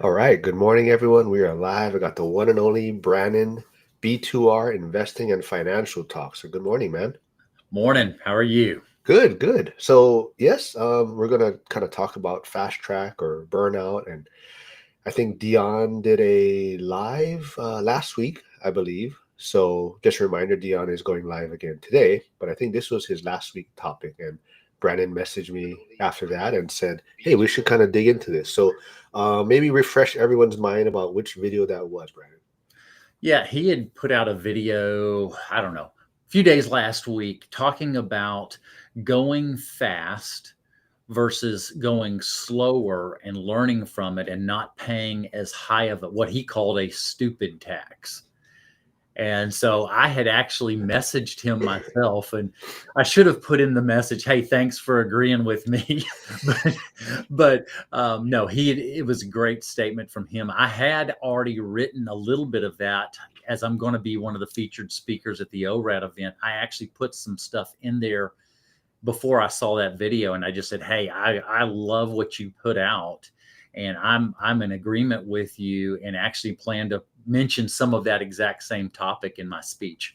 All right. Good morning, everyone. We are live. I got the one and only Brandon, B2R Investing and Financial Talk. So, good morning, man. Morning. How are you? Good, good. So, yes, we're going to kind of talk about fast track or burnout. And I think Dion did a live last week, I believe. So, just a reminder, Dion is going live again today. But I think this was his last week topic. And Brandon messaged me after that and said, hey, we should kind of dig into this. So, maybe refresh everyone's mind about which video that was, Brandon. Yeah, he had put out a video, I don't know, a few days last week talking about going fast versus going slower and learning from it and not paying as high of what he called a stupid tax. And so I had actually messaged him myself, and I should have put in the message, "Hey, thanks for agreeing with me." but no, it was a great statement from him. I had already written a little bit of that as I'm going to be one of the featured speakers at the ORAD event. I actually put some stuff in there before I saw that video, and I just said, "Hey, I love what you put out, and I'm in agreement with you, and actually plan to mention some of that exact same topic in my speech."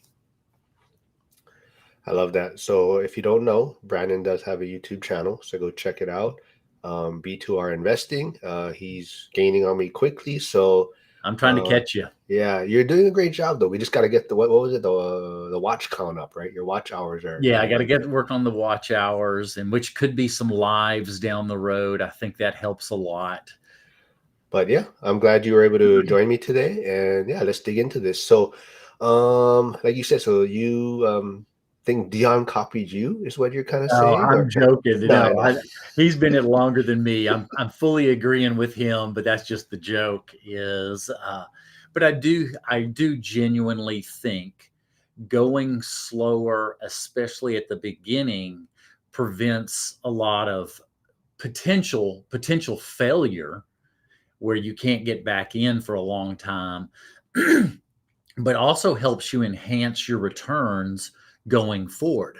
I love that. So, if you don't know, Brandon does have a YouTube channel. So, go check it out. B2R Investing. He's gaining on me quickly. So, I'm trying to uh, catch you. yeah, you're doing a great job, though. We just got to get what was it? The watch count up, right? Your watch hours are Yeah, I got to going. get to work on the watch hours, and which could be some lives down the road. I think that helps a lot. But yeah, I'm glad you were able to join me today. And yeah, let's dig into this. So, like you said, so you think Dion copied you, is what you're kind of No, saying, or I'm joking. no? I No, know. he's been it longer than me. I'm fully agreeing with him, but that's just the joke. But I do genuinely think going slower, especially at the beginning, prevents a lot of potential failure where you can't get back in for a long time, but also helps you enhance your returns going forward.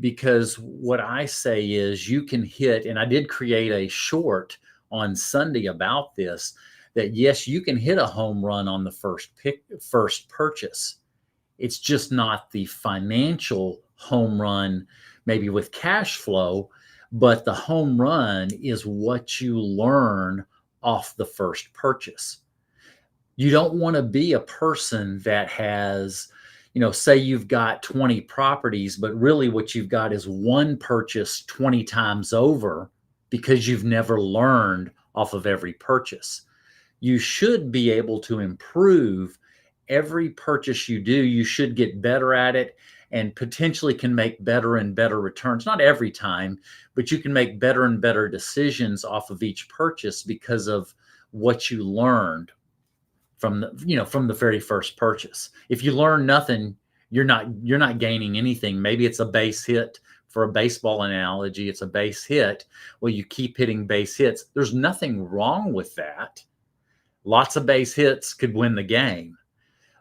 Because what I say is you can hit, and I did create a short on Sunday about this, that yes, you can hit a home run on the first purchase. It's just not the financial home run, maybe with cash flow, but the home run is what you learn off the first purchase. You don't want to be a person that has, say you've got 20 properties, but really what you've got is one purchase 20 times over because you've never learned off of every purchase. You should be able to improve every purchase you do. You should get better at it and potentially can make better and better returns. Not every time, but you can make better and better decisions off of each purchase because of what you learned from the very first purchase. If you learn nothing, you're not gaining anything. Maybe it's a base hit. For a baseball analogy, it's a base hit. Well, you keep hitting base hits. There's nothing wrong with that. Lots of base hits could win the game.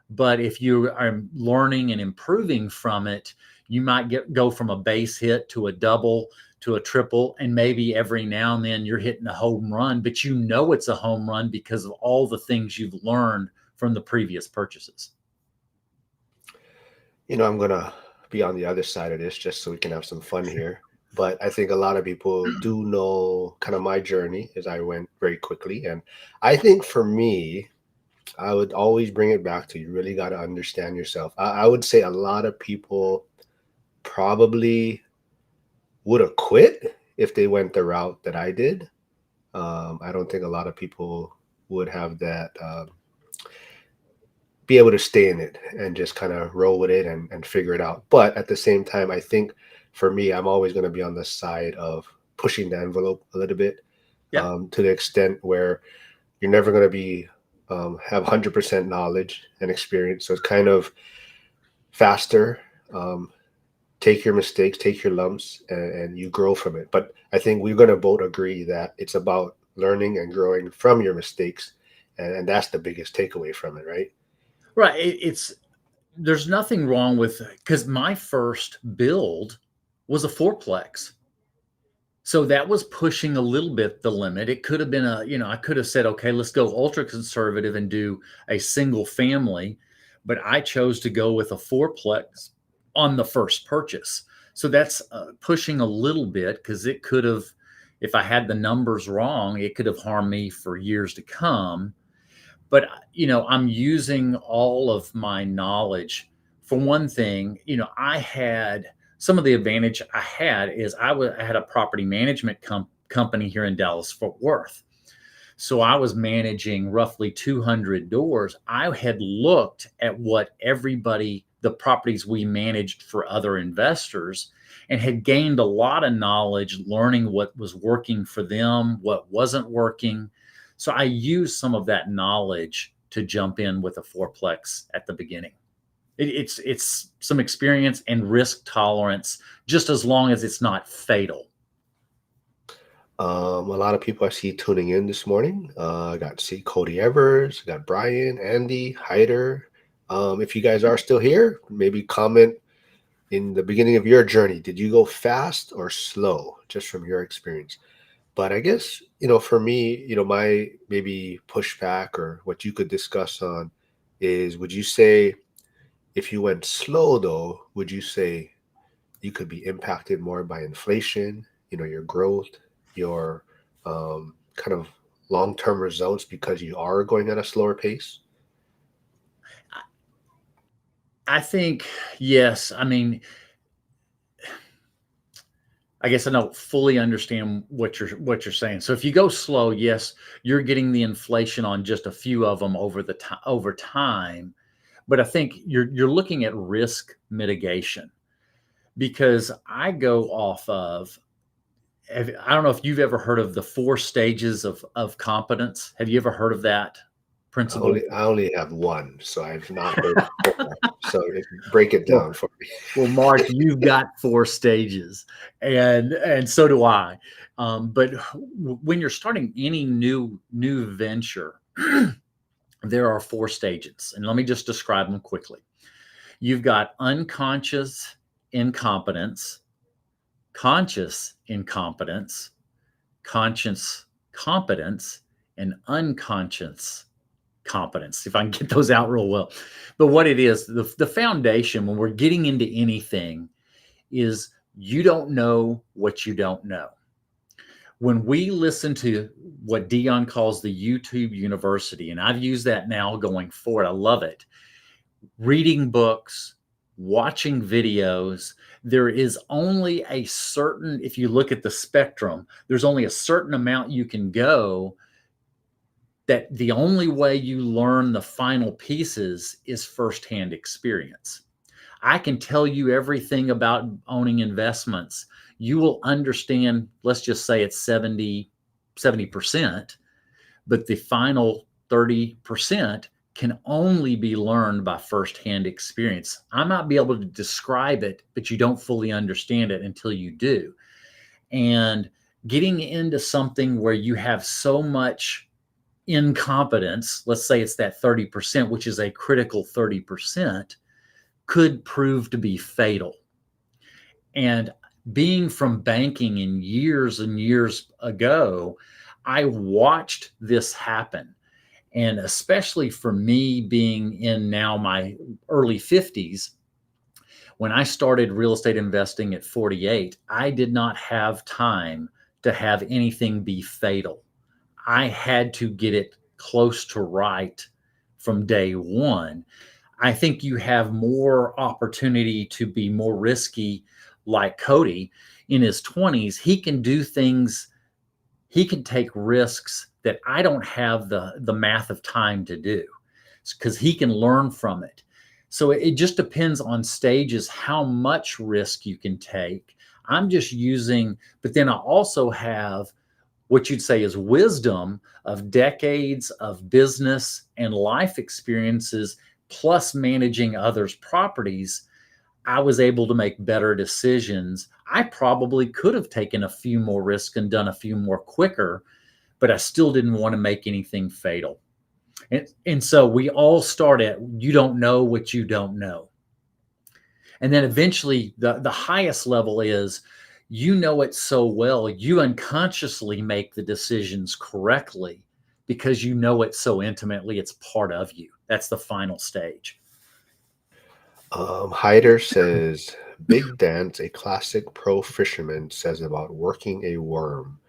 But if you are learning and improving from it, you might go from a base hit to a double to a triple, and maybe every now and then you're hitting a home run, but you know it's a home run because of all the things you've learned from the previous purchases. I'm gonna be on the other side of this just so we can have some fun here. But I think a lot of people do know kind of my journey as I went very quickly. And I think for me, I would always bring it back to you really got to understand yourself. I would say a lot of people probably would have quit if they went the route that I did. I don't think a lot of people would have that be able to stay in it and just kind of roll with it and figure it out. But at the same time, I think for me, I'm always going to be on the side of pushing the envelope a little bit Yeah. to the extent where you're never going to be have 100% knowledge and experience. So it's kind of faster. Um, take your mistakes, take your lumps, and you grow from it. But I think we're going to both agree that it's about learning and growing from your mistakes, and that's the biggest takeaway from it, right? Right. It's there's nothing wrong with, because my first build was a fourplex. So that was pushing a little bit the limit. It could have been I could have said, okay, let's go ultra conservative and do a single family, but I chose to go with a fourplex on the first purchase. So that's pushing a little bit because it could have, if I had the numbers wrong, it could have harmed me for years to come. But I'm using all of my knowledge. For one thing, I had some of the advantage I had is I had a property management company here in Dallas Fort Worth. So I was managing roughly 200 doors. I had looked at what the properties we managed for other investors, and had gained a lot of knowledge, learning what was working for them, what wasn't working. So I used some of that knowledge to jump in with a fourplex at the beginning. It's some experience and risk tolerance, just as long as it's not fatal. A lot of people I see tuning in this morning. I got see Cody Evers, got Brian, Andy, Hyder. If you guys are still here, maybe comment in the beginning of your journey. Did you go fast or slow, just from your experience? But I guess, for me, my maybe pushback or what you could discuss on is, would you say if you went slow though, would you say you could be impacted more by inflation, your growth, your kind of long-term results because you are going at a slower pace? I think yes. I mean, I guess I don't fully understand what you're saying. So if you go slow, yes, you're getting the inflation on just a few of them over time. But I think you're looking at risk mitigation, because I go off of. I don't know if you've ever heard of the 4 stages of competence. Have you ever heard of that I principle? only I only have one, so I've not heard four. So break it Well, down for me. Well, Mark, you've got 4 stages, and so do I. But when you're starting any new venture, there are 4 stages, and let me just describe them quickly. You've got unconscious incompetence, conscious incompetence, conscious competence, and unconscious competence, if I can get those out real well. But what it is, the foundation when we're getting into anything is you don't know what you don't know. When we listen to what Dion calls the YouTube University, and I've used that now going forward, I love it. Reading books, watching videos, there is only a certain, if you look at the spectrum, there's only a certain amount you can go. That the only way you learn the final pieces is firsthand experience. I can tell you everything about owning investments. You will understand, let's just say it's 70%, but the final 30% can only be learned by firsthand experience. I might be able to describe it, but you don't fully understand it until you do. And getting into something where you have so much incompetence, let's say it's that 30%, which is a critical 30%, could prove to be fatal. And being from banking in years and years ago, I watched this happen. And especially for me being in now my early 50s, when I started real estate investing at 48, I did not have time to have anything be fatal. I had to get it close to right from day one. I think you have more opportunity to be more risky, like Cody in his 20s. He can do things, he can take risks that I don't have the math of time to do, because he can learn from it. So it just depends on stages how much risk you can take. I'm just using, but then I also have what you'd say is wisdom of decades of business and life experiences, plus managing others' properties. I was able to make better decisions. I probably could have taken a few more risks and done a few more quicker, but I still didn't want to make anything fatal. And so we all start at you don't know what you don't know. And then eventually the highest level is you know it so well, you unconsciously make the decisions correctly because you know it so intimately, it's part of you. That's the final stage. Hyder says, Big Dance, a classic pro fisherman, says about working a worm.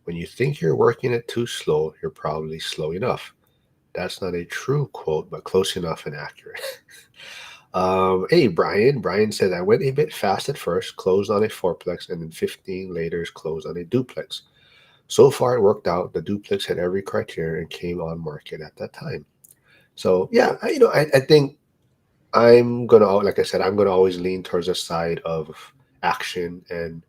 When you think you're working it too slow, you're probably slow enough. That's not a true quote, but close enough and accurate. Hey, Brian. Brian said, I went a bit fast at first, closed on a fourplex, and then 15 later closed on a duplex. So far, it worked out. The duplex had every criteria and came on market at that time. So, yeah, I think I'm gonna, like I said, I'm gonna always lean towards the side of action and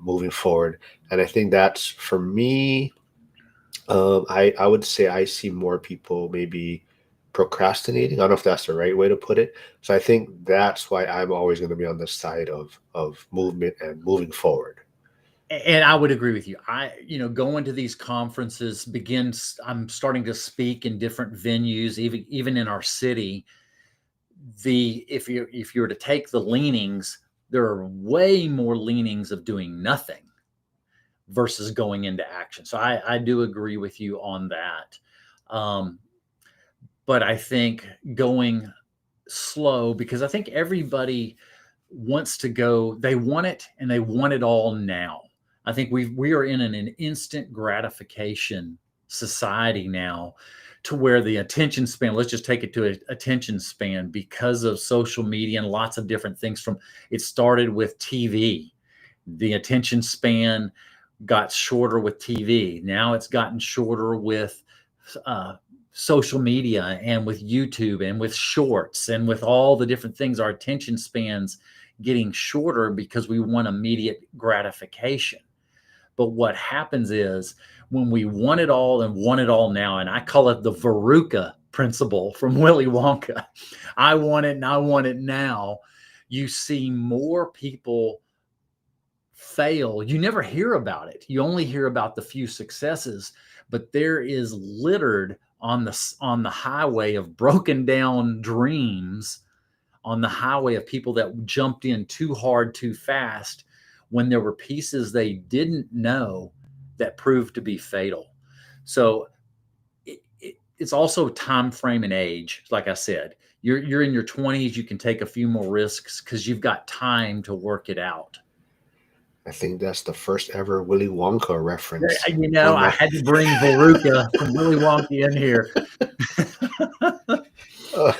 moving forward. And I think that's for me. I would say I see more people maybe procrastinating. I don't know if that's the right way to put it. So I think that's why I'm always going to be on the side of movement and moving forward. And I would agree with you. Going to these conferences begins. I'm starting to speak in different venues, even in our city. If you were to take the leanings, there are way more leanings of doing nothing versus going into action. So I do agree with you on that. Um, but I think going slow, because I think everybody wants to go, they want it and they want it all now. I think we are in an instant gratification society now, to where the attention span, let's just take it to a attention span, because of social media and lots of different things. From it started with TV, the attention span got shorter with TV. Now it's gotten shorter with uh, social media and with YouTube and with shorts and with all the different things. Our attention spans getting shorter because we want immediate gratification. But what happens is, when we want it all and want it all now, and I call it the Veruca principle from Willy Wonka, I want it and I want it now. You see more people fail. You never hear about it. You only hear about the few successes, but there is littered on the highway of broken down dreams, on the highway of people that jumped in too hard, too fast, when there were pieces they didn't know that proved to be fatal. So it's also time frame and age. Like I said, you're in your 20s, you can take a few more risks because you've got time to work it out. I think that's the first ever Willy Wonka reference. On I my, had to bring Veruca from Willy Wonka in here. uh,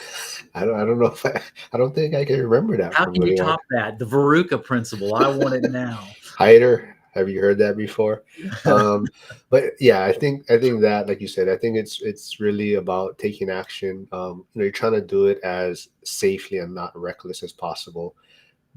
I don't know if I don't think I can remember that How from can you Willy Wonka. top that? The Veruca principle. I want it now. Hider, have you heard that before? Um, but yeah, I think that, like you said, I think it's really about taking action. You're trying to do it as safely and not reckless as possible.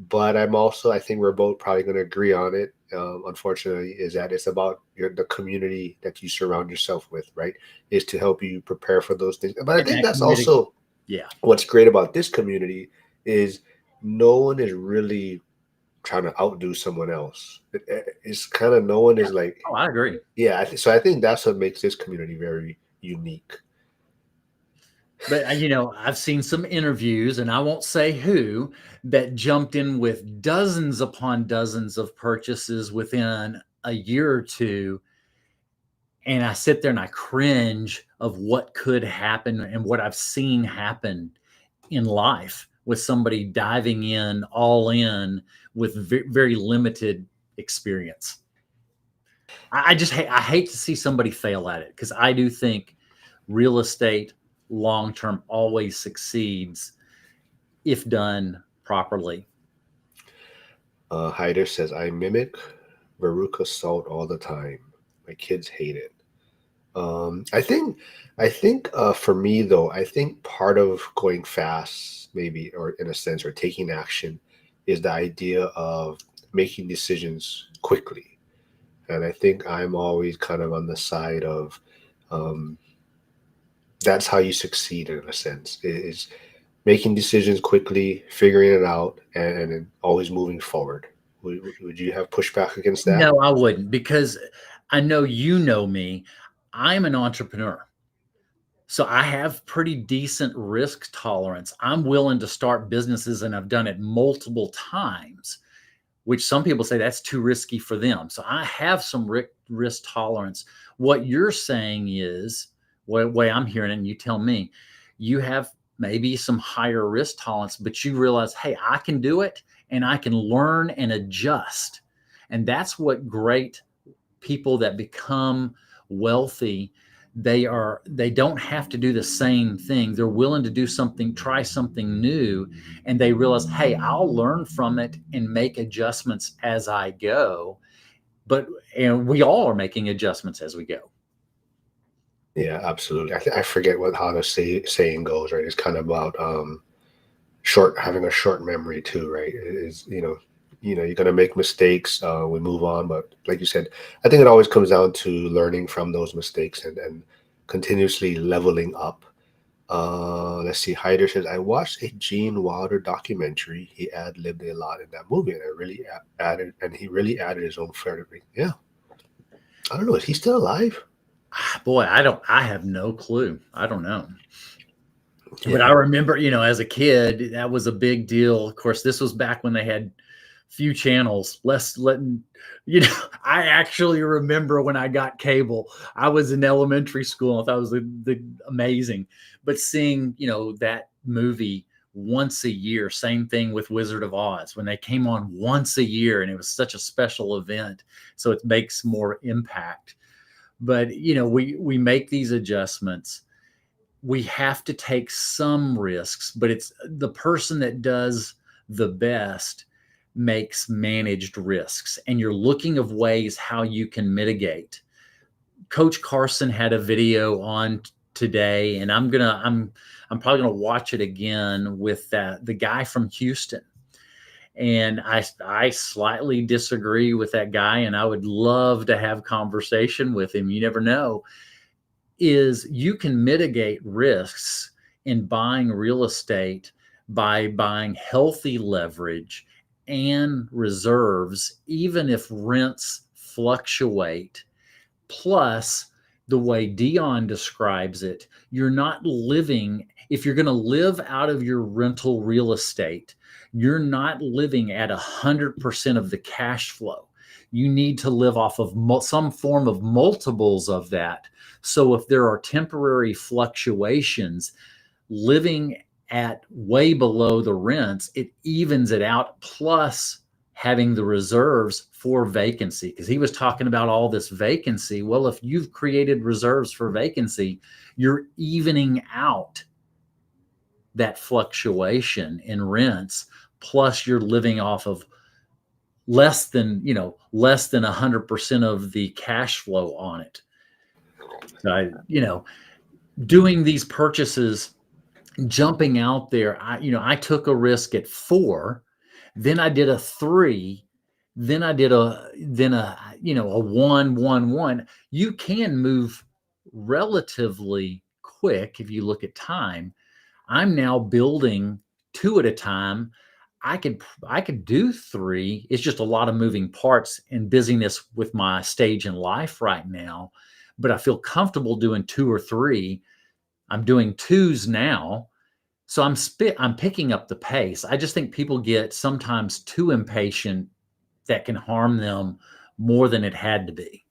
But I think we're both probably going to agree on it. Unfortunately, is that it's about the community that you surround yourself with, right? Is to help you prepare for those things. But I And think that that's community, also yeah. what's great about this community is no one is really trying to outdo someone else. It's kind of no one Yeah. is like, Oh, I agree. yeah. So I think that's what makes this community very unique. But I've seen some interviews, and I won't say who, that jumped in with dozens upon dozens of purchases within a year or two. And I sit there and I cringe of what could happen and what I've seen happen in life with somebody diving in all in with very limited experience. I hate to see somebody fail at it, because I do think real estate long term always succeeds if done properly. Hyder says, I mimic Veruca salt all the time. My kids hate it. I think for me though, I think part of going fast, maybe, or in a sense, or taking action, is the idea of making decisions quickly. And I think I'm always kind of on the side of um, that's how you succeed in a sense, is making decisions quickly, figuring it out, and then always moving forward. Would you have pushback against that? No, I wouldn't, because I know you know me. I'm an entrepreneur. So I have pretty decent risk tolerance. I'm willing to start businesses, and I've done it multiple times which some people say that's too risky for them. So I have some risk tolerance. What you're saying is, what way I'm hearing it, and you tell me, you have maybe some higher risk tolerance, but you realize, hey, I can do it and I can learn and adjust. And that's what great people that become wealthy, they don't have to do the same thing. They're willing to do something, try something new, and they realize, hey, I'll learn from it and make adjustments as I go. But and we all are making adjustments as we go. Yeah, absolutely. I forget what how the saying goes, right? It's kind of about short having a short memory too, right? It is, you're gonna make mistakes. We move on, but like you said, I think it always comes down to learning from those mistakes and continuously leveling up. Let's see. Hyder says, I watched a Gene Wilder documentary. He ad libbed a lot in that movie, and he really added his own flair to it. Yeah, I don't know. Is he still alive? Boy, I have no clue. I don't know. But I Yeah, remember, as a kid, that was a big deal. Of course, this was back when they had few channels, less letting, I actually remember when I got cable, I was in elementary school. I thought it was the amazing, but seeing, that movie once a year, same thing with Wizard of Oz, when they came on once a year and it was such a special event. So it makes more impact. But, we make these adjustments. We have to take some risks, but it's the person that does the best makes managed risks, and you're looking of ways how you can mitigate. Coach Carson had a video on today, and I'm probably gonna watch it again with the guy from Houston. And I slightly disagree with that guy, and I would love to have conversation with him. You never know, is you can mitigate risks in buying real estate by buying healthy leverage and reserves, even if rents fluctuate. Plus, the way Dion describes it, you're not living, if you're going to live out of your rental real estate, you're not living at 100% of the cash flow. You need to live off of some form of multiples of that. So if there are temporary fluctuations, living at way below the rents, it evens it out. Plus, having the reserves for vacancy, because he was talking about all this vacancy. Well, if you've created reserves for vacancy, you're evening out that fluctuation in rents. Plus, you're living off of less than 100% of the cash flow on it. So doing these purchases, jumping out there, I took a risk at 4, then I did a 3, then I did a 1 1 1. You can move relatively quick if you look at time. I'm now building 2 at a time. I could do 3. It's just a lot of moving parts and busyness with my stage in life right now, but I feel comfortable doing 2 or 3. I'm doing 2s now, so I'm picking up the pace. I just think people get sometimes too impatient, that can harm them more than it had to be.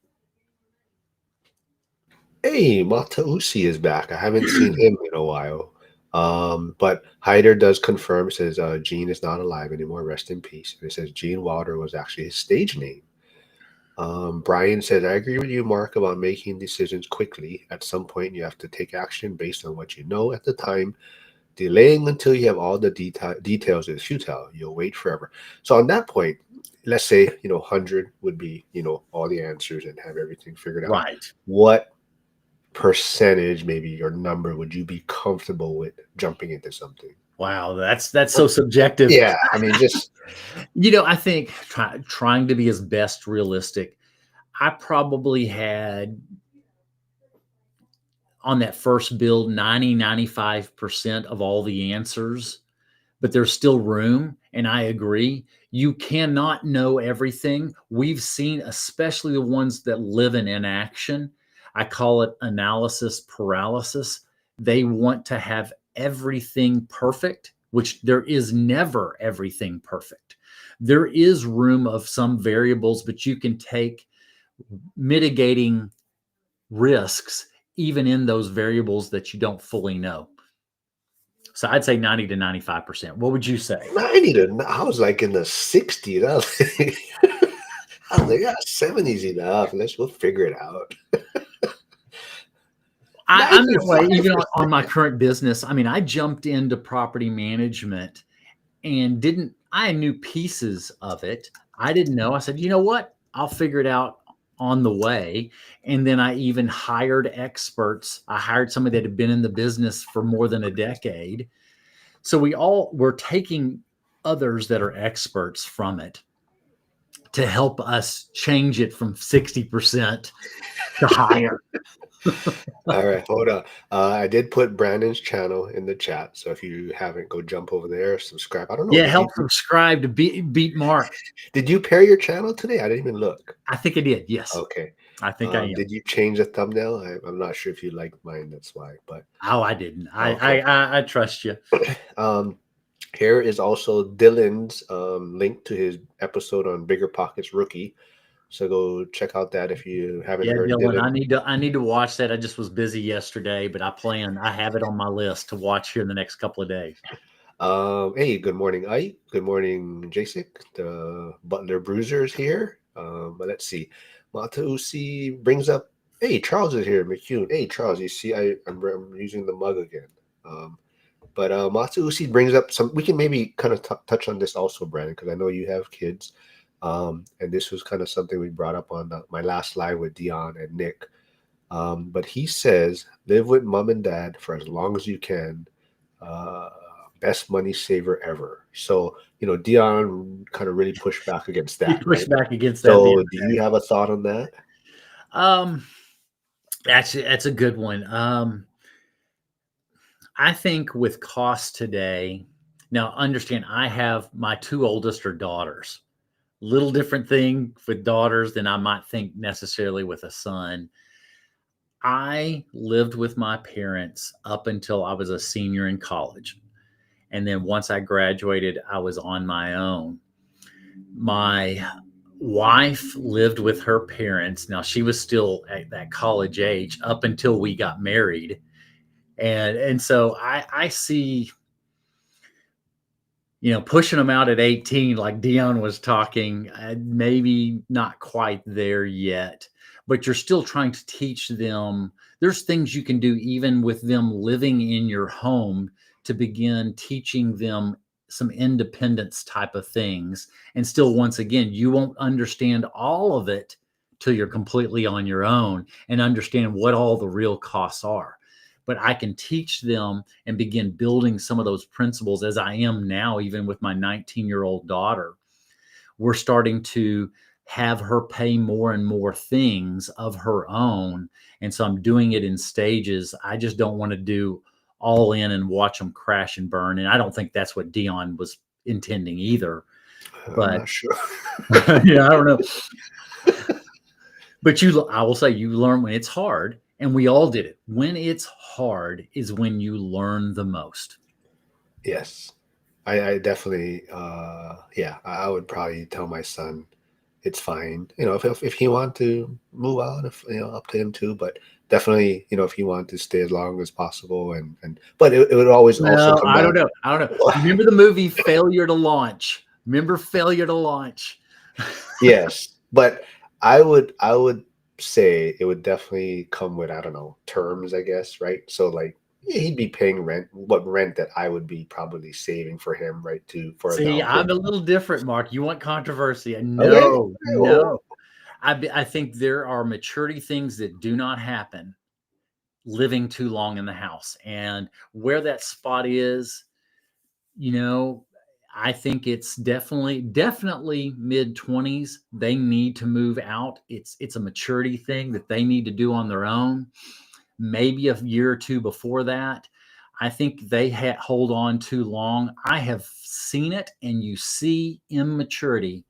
hey, Matausi is back. I haven't seen him in a while. But Hyder does confirm, says Gene is not alive anymore. Rest in peace. And it says Gene Wilder was actually his stage name. Brian says, I agree with you, Mark, about making decisions quickly. At some point, you have to take action based on what you know at the time. Delaying until you have all the details is futile. You'll wait forever. So on that point, let's say, 100 would be, all the answers and have everything figured out. Right. What percentage, maybe your number, would you be comfortable with jumping into something? Wow, that's so subjective. Yeah, I mean, just I think trying to be as best realistic, I probably had on that first build 90-95% of all the answers, but there's still room. And I agree. You cannot know everything. We've seen, especially the ones that live in inaction. I call it analysis paralysis. They want to have everything perfect, which there is never everything perfect. There is room of some variables, but you can take mitigating risks even in those variables that you don't fully know. So I'd say 90 to 95%. What would you say? 90 to, I was like in the 60s. I was like, yeah, 70's enough. We'll figure it out. I'm that way even on 95%. my current business. I mean, I jumped into property management and didn't, I knew pieces of it. I didn't know. I said, you know what? I'll figure it out on the way. And then I even hired experts. I hired somebody that had been in the business for more than a decade. So we all were taking others that are experts from it to help us change it from 60% to higher. All right, hold on. I did put Brandon's channel in the chat, so if you haven't, go jump over there, subscribe. I don't know. Yeah, help subscribe to beat Mark. Did you pair your channel today? I didn't even look. I think I did. Yes, Okay. I think I am. Did you change the thumbnail? I'm not sure if you liked mine. That's why. But Oh, I didn't. okay. I trust you. Um, Here is also Dylan's link to his episode on Bigger Pockets Rookie. So go check out that if you haven't Yeah, heard Dylan, Dylan. I need to watch that. I just was busy yesterday, but I have it on my list to watch here in the next couple of days. Hey, good morning, Ike. Good morning, Jacek. The Butler Bruisers here. But let's see. Matausi brings up, hey, Charles is here, McCune. Hey, Charles, you see, I'm using the mug again. But Matsuusi brings up some. We can maybe kind of touch on this also, Brandon, because I know you have kids, and this was kind of something we brought up on my last live with Dion and Nick. But he says, live with mom and dad for as long as you can. Uh, Best money saver ever. So Dion kind of really pushed back against He that, pushed right? back against that the So, other do day. you have a thought on that? Um, that's a good one. I think with cost today, now understand I have my two oldest are daughters. Little different thing with daughters than I might think necessarily with a son. I lived with my parents up until I was a senior in college. And then once I graduated, I was on my own. My wife lived with her parents. Now she was still at that college age up until we got married. And so I see, pushing them out at 18, like Dion was talking, maybe not quite there yet, but you're still trying to teach them. There's things you can do even with them living in your home to begin teaching them some independence type of things. And still, once again, you won't understand all of it till you're completely on your own and understand what all the real costs are. But I can teach them and begin building some of those principles as I am now, even with my 19-year-old daughter. We're starting to have her pay more and more things of her own. And so I'm doing it in stages. I just don't want to do all in and watch them crash and burn. And I don't think that's what Dion was intending either. I'm But not sure. yeah, I don't know. But I will say you learn when it's hard, and we all did it. When it's hard is when you learn the most. Yes. I definitely, yeah, I would probably tell my son it's fine. If he want to move out, if up to him too. But definitely, if he want to stay as long as possible, but it would always also Well, come I don't down. know. I don't know. Remember the movie Failure to Launch? Remember Failure to Launch? Yes, but I would say it would definitely come with, I don't know, terms, I guess, right? So like, yeah, he'd be paying rent, what rent that I would be probably saving for him, right? For a See, down I'm payment. a little different, Mark. You want controversy? Okay. No, Well, no. I think there are maturity things that do not happen living too long in the house. And where that spot is, you know, I think it's definitely mid 20s. They need to move out. It's a maturity thing that they need to do on their own. Maybe a year or two before that. I think they hold on too long. I have seen it, and you see immaturity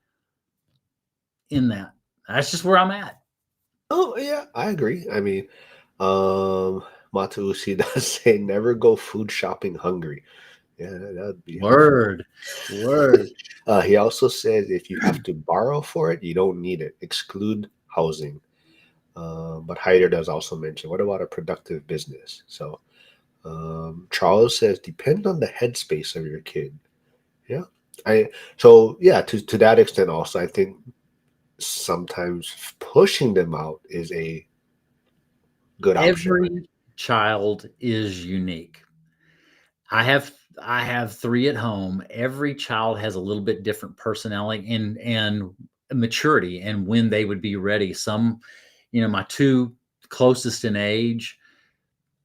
in that. That's just where I'm at. oh yeah, I agree. I mean, Matausi does say never go food shopping hungry. Yeah, that'd be helpful. Word. Word. He also says if you have to borrow for it, you don't need it. Exclude housing. But Hyder does also mention, what about a productive business? So Charles says, depend on the headspace of your kid. Yeah. I so yeah, to that extent also, I think sometimes pushing them out is a good option. Every child is unique. I have I have 3 at home. Every child has a little bit different personality and maturity and when they would be ready. Some, my 2 closest in age,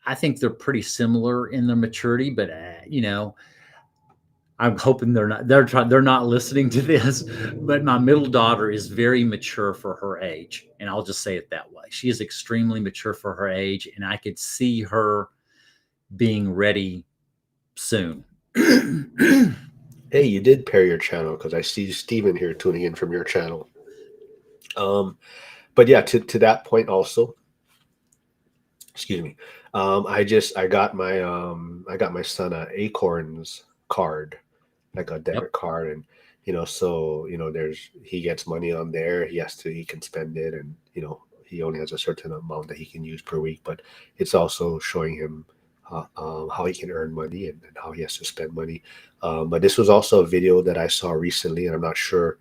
I think they're pretty similar in their maturity, but, I'm hoping they're not listening to this, but my middle daughter is very mature for her age, and I'll just say it that way. She is extremely mature for her age, and I could see her being ready soon. Hey, you did pair your channel because I see Steven here tuning in from your channel. Um, but yeah, to that point also, excuse me. I got my son a Acorns card, like a Yep. debit card, and so there's he gets money on there. He can spend it, and he only has a certain amount that he can use per week. But it's also showing him how he can earn money and how he has to spend money. But this was also a video that I saw recently, and I'm not sure.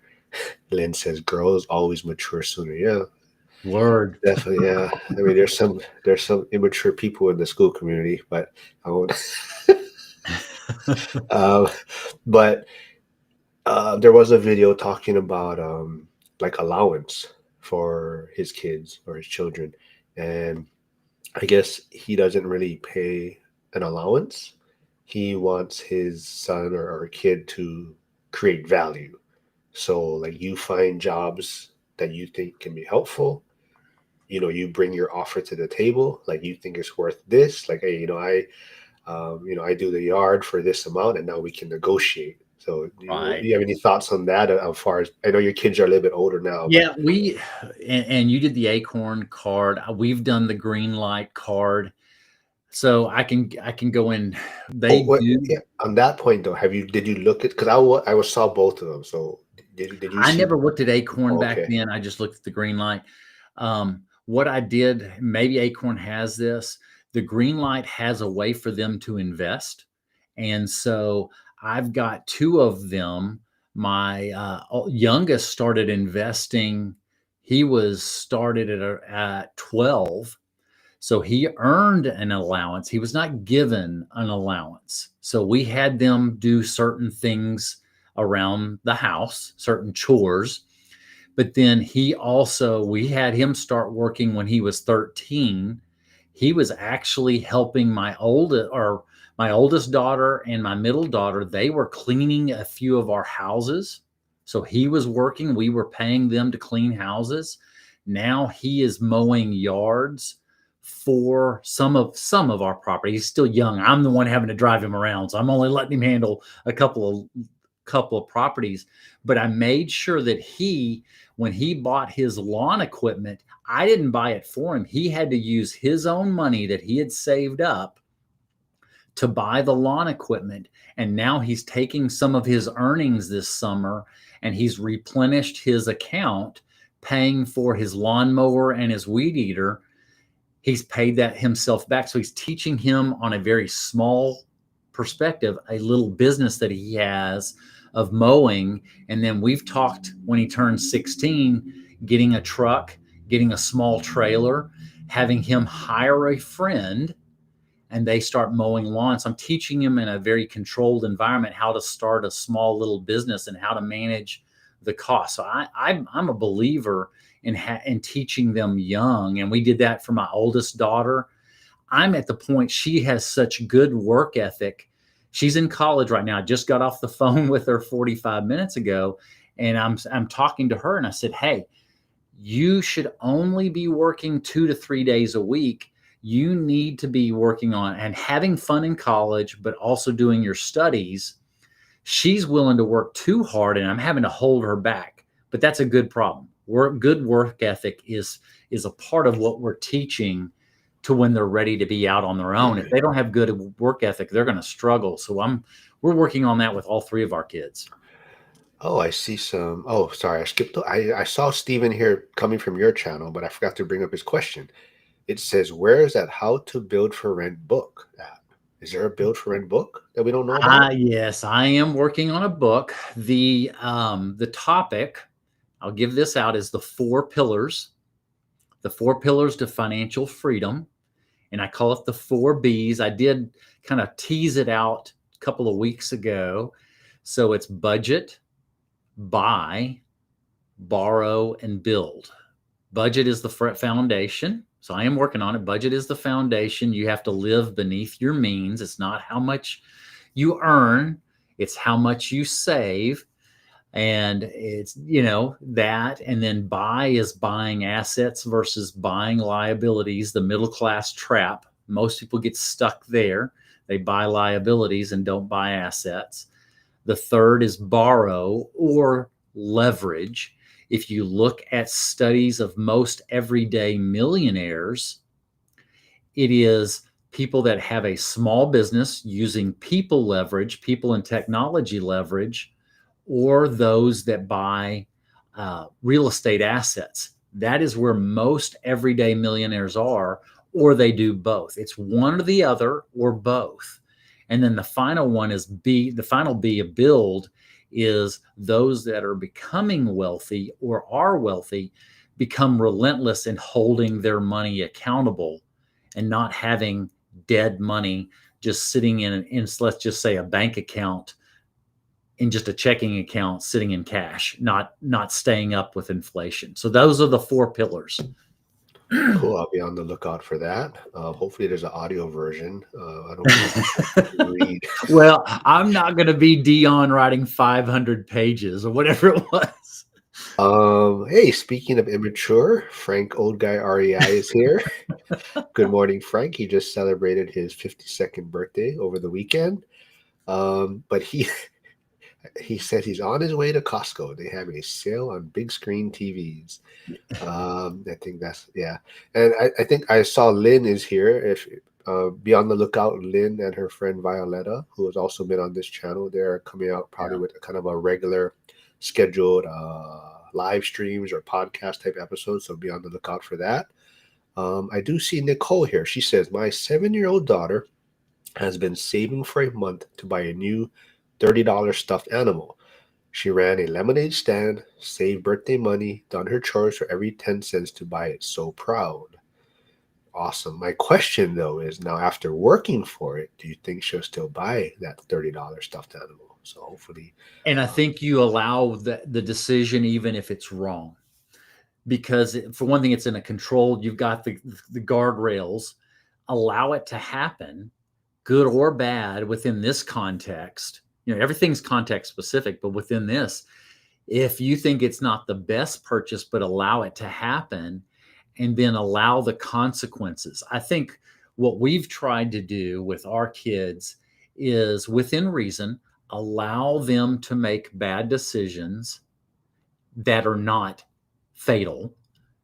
Lynn says girls always mature sooner. Yeah, Word. definitely. Yeah, I mean, there's some immature people in the school community, but I won't. um, but there was a video talking about like allowance for his kids or his children, and I guess he doesn't really pay an allowance. He wants his son or kid to create value. So like you find jobs that you think can be helpful. You bring your offer to the table, like you think it's worth this. Like, hey, I do the yard for this amount, and now we can negotiate. So, do Right. you have any thoughts on that? As far as I know, your kids are a little bit older now, but Yeah, and you did the acorn card. We've done the green light card. So I can go in. oh, They what, do. yeah, on that point though, did you look at? Because I saw both of them. So, did you I see? never looked at Acorn Oh, back okay, then. I just looked at the green light. What I did, maybe Acorn has this. The green light has a way for them to invest, and so I've got 2 of them. My youngest started investing. He was started at 12, so he earned an allowance. He was not given an allowance. So we had them do certain things around the house, certain chores. But then we had him start working when he was 13. He was actually helping my oldest daughter and my middle daughter. They were cleaning a few of our houses. So he was working, we were paying them to clean houses. Now he is mowing yards for some of our property. He's still young. I'm the one having to drive him around. So I'm only letting him handle a couple of properties. But I made sure that when he bought his lawn equipment, I didn't buy it for him. He had to use his own money that he had saved up to buy the lawn equipment. And now he's taking some of his earnings this summer and he's replenished his account, paying for his lawnmower and his weed eater. He's paid that himself back. So he's teaching him on a very small perspective, a little business that he has of mowing. And then we've talked when he turns 16, getting a truck, getting a small trailer, having him hire a friend and they start mowing lawns. I'm teaching him in a very controlled environment how to start a small little business and how to manage the cost. So I'm a believer in teaching them young, and we did that for my oldest daughter. I'm at the point she has such good work ethic. She's in college right now. I just got off the phone with her 45 minutes ago, and I'm talking to her, and I said, "Hey, you should only be working 2 to 3 days a week. You need to be working on and having fun in college, but also doing your studies." She's willing to work too hard, and I'm having to hold her back. But that's a good problem. Good work ethic is a part of what we're teaching to when they're ready to be out on their own. If they don't have good work ethic, they're going to struggle. So we're working on that with all three of our kids. Oh, I see some. Oh, sorry, I skipped. I saw Steven here coming from your channel, but I forgot to bring up his question. It says, "Where is that How to Build for Rent book at? Is there a Build for Rent book that we don't know about?" Yes, I am working on a book. The topic, I'll give this out, is the four pillars to financial freedom. And I call it the 4 B's. I did kind of tease it out a couple of weeks ago. So it's budget, buy, borrow, and build. Budget is the foundation. So I am working on it. Budget is the foundation. You have to live beneath your means. It's not how much you earn, it's how much you save. And it's, that. And then buy is buying assets versus buying liabilities, the middle class trap. Most people get stuck there. They buy liabilities and don't buy assets. The third is borrow or leverage. If you look at studies of most everyday millionaires, it is people that have a small business using people leverage, people and technology leverage, or those that buy real estate assets. That is where most everyday millionaires are, or they do both. It's one or the other or both. And then the final one is B, the final B of build is those that are becoming wealthy or are wealthy become relentless in holding their money accountable and not having dead money just sitting in let's just say a bank account, in just a checking account sitting in cash, not staying up with inflation. So those are the 4 pillars. Cool. I'll be on the lookout for that. Hopefully, there's an audio version. I don't think I can read. Well, I'm not going to be Dion writing 500 pages or whatever it was. Hey, speaking of immature, Frank Old Guy REI is here. Good morning, Frank. He just celebrated his 52nd birthday over the weekend. But he said he's on his way to Costco. They have a sale on big screen TVs. I think that's, yeah. And I think I saw Lynn is here. If be on the lookout, Lynn and her friend Violetta, who has also been on this channel, they're coming out probably with kind of a regular scheduled live streams or podcast type episodes. So be on the lookout for that. I do see Nicole here. She says, my 7-year-old daughter has been saving for a month to buy a new $30 stuffed animal. She ran a lemonade stand, saved birthday money, done her chores for every 10 cents to buy it. So proud. Awesome. My question, though, is now after working for it, do you think she'll still buy that $30 stuffed animal? So hopefully. And I think you allow the decision even if it's wrong. Because for one thing, it's in a controlled, you've got the guardrails. Allow it to happen, good or bad, within this context. Everything's context specific, but within this, if you think it's not the best purchase, but allow it to happen and then allow the consequences. I think what we've tried to do with our kids is, within reason, allow them to make bad decisions that are not fatal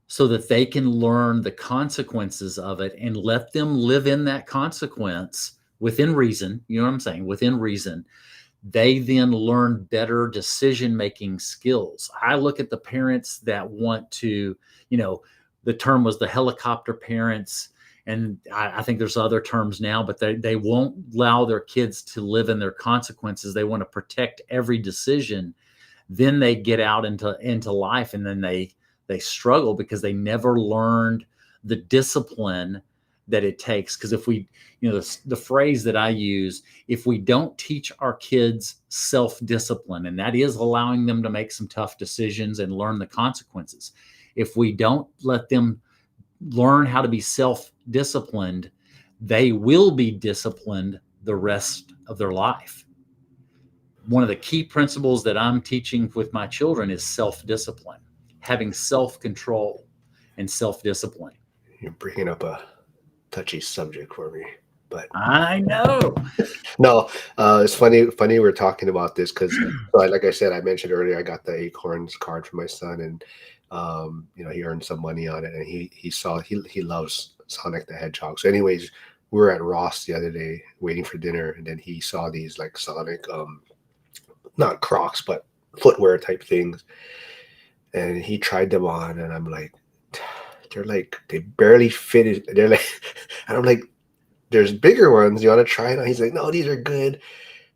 so that they can learn the consequences of it and let them live in that consequence within reason. You know what I'm saying? Within reason. They then learn better decision-making skills. I look at the parents that want to, the term was the helicopter parents, and I think there's other terms now, but they won't allow their kids to live in their consequences. They want to protect every decision. Then they get out into life, and then they struggle because they never learned the discipline that it takes. Because if we, the phrase that I use, if we don't teach our kids self-discipline, and that is allowing them to make some tough decisions and learn the consequences, if we don't let them learn how to be self-disciplined, they will be disciplined the rest of their life. One of the key principles that I'm teaching with my children is self-discipline, having self-control and self-discipline. You're bringing up a touchy subject for me, but I know. no, it's funny we're talking about this because, like I said, I mentioned earlier, I got the Acorns card for my son, and he earned some money on it, and he loves Sonic the Hedgehog. So, anyways, we were at Ross the other day waiting for dinner, and then he saw these like Sonic, not Crocs, but footwear type things, and he tried them on, and I'm like, they're like they barely fit it. They're like, and I'm like, there's bigger ones. You want to try it on? He's like, no, these are good.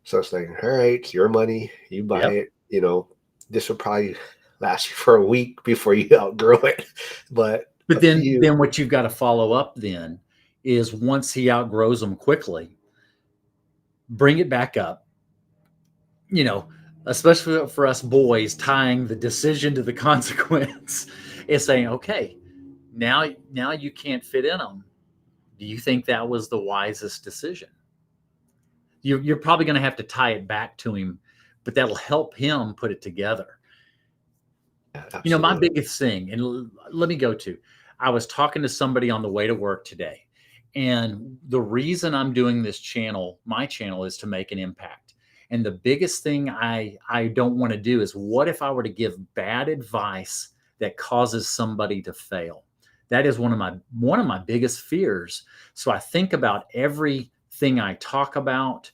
So it's like, all right, it's your money. You buy Yep. it. This will probably last you for a week before you outgrow it. But But up to you. then what you've got to follow up then is once he outgrows them quickly, bring it back up, you know, especially for us boys, tying the decision to the consequence is saying, okay, now you can't fit in them. Do you think that was the wisest decision? You're probably going to have to tie it back to him, but that'll help him put it together. Yeah, My absolutely. biggest thing, and let me go to, I was talking to somebody on the way to work today, and the reason I'm doing this channel, my channel, is to make an impact. And the biggest thing I don't want to do is, what if I were to give bad advice that causes somebody to fail? That is one of my biggest fears. So I think about everything I talk about,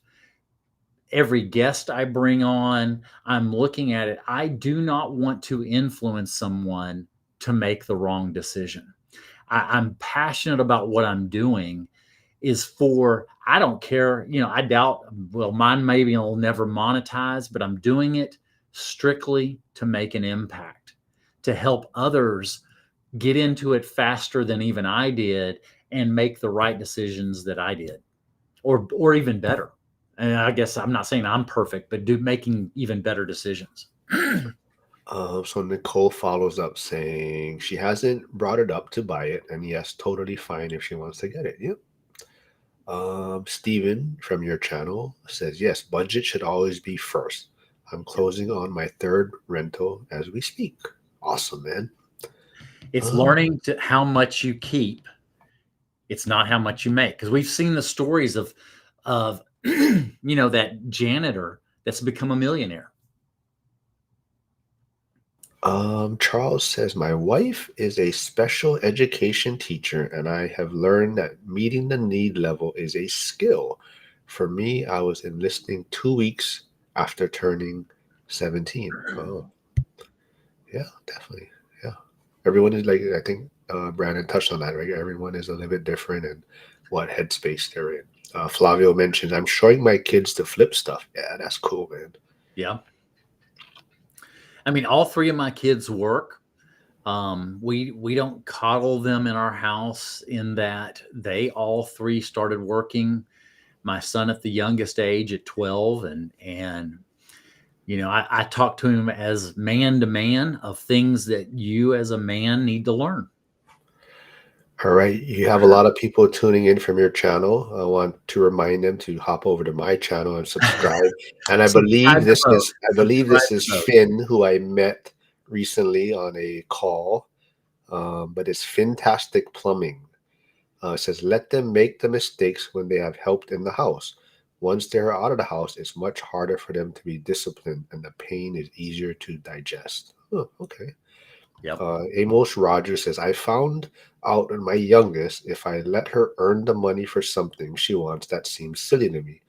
every guest I bring on, I'm looking at it. I do not want to influence someone to make the wrong decision. I'm passionate about what I'm doing is for, I don't care, I doubt, well, mine maybe will never monetize, but I'm doing it strictly to make an impact, to help others get into it faster than even I did and make the right decisions that I did, or even better. And I guess I'm not saying I'm perfect, but making even better decisions. So Nicole follows up saying she hasn't brought it up to buy it, and yes, totally fine if she wants to get it. Yep. Steven from your channel says, yes, budget should always be first. I'm Yeah. closing on my third rental as we speak. Awesome, man. It's Um, learning to how much you keep. It's not how much you make. Because we've seen the stories of that janitor that's become a millionaire. Charles says, my wife is a special education teacher, and I have learned that meeting the need level is a skill. For me, I was enlisting 2 weeks after turning 17. Oh, yeah, definitely. Yeah. Everyone is like, I think Brandon touched on that, right? Everyone is a little bit different in what headspace they're in. Flavio mentions, I'm showing my kids to flip stuff. Yeah, that's cool, man. Yeah. I mean, all three of my kids work. We don't coddle them in our house, in that they all three started working. My son at the youngest age at 12, and I talk to him as man to man of things that you as a man need to learn. All right, you have a lot of people tuning in from your channel. I want to remind them to hop over to my channel and subscribe. And I Subscribe believe to this both. is I believe Subscribe this to is both. Finn, who I met recently on a call. But it's Fantastic Plumbing. It says, let them make the mistakes when they have helped in the house. Once they're out of the house, it's much harder for them to be disciplined, and the pain is easier to digest. Oh, okay. Yep. Amos Rogers says, I found out in my youngest, if I let her earn the money for something she wants, that seems silly to me.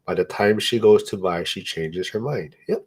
By the time she goes to buy, she changes her mind. Yep,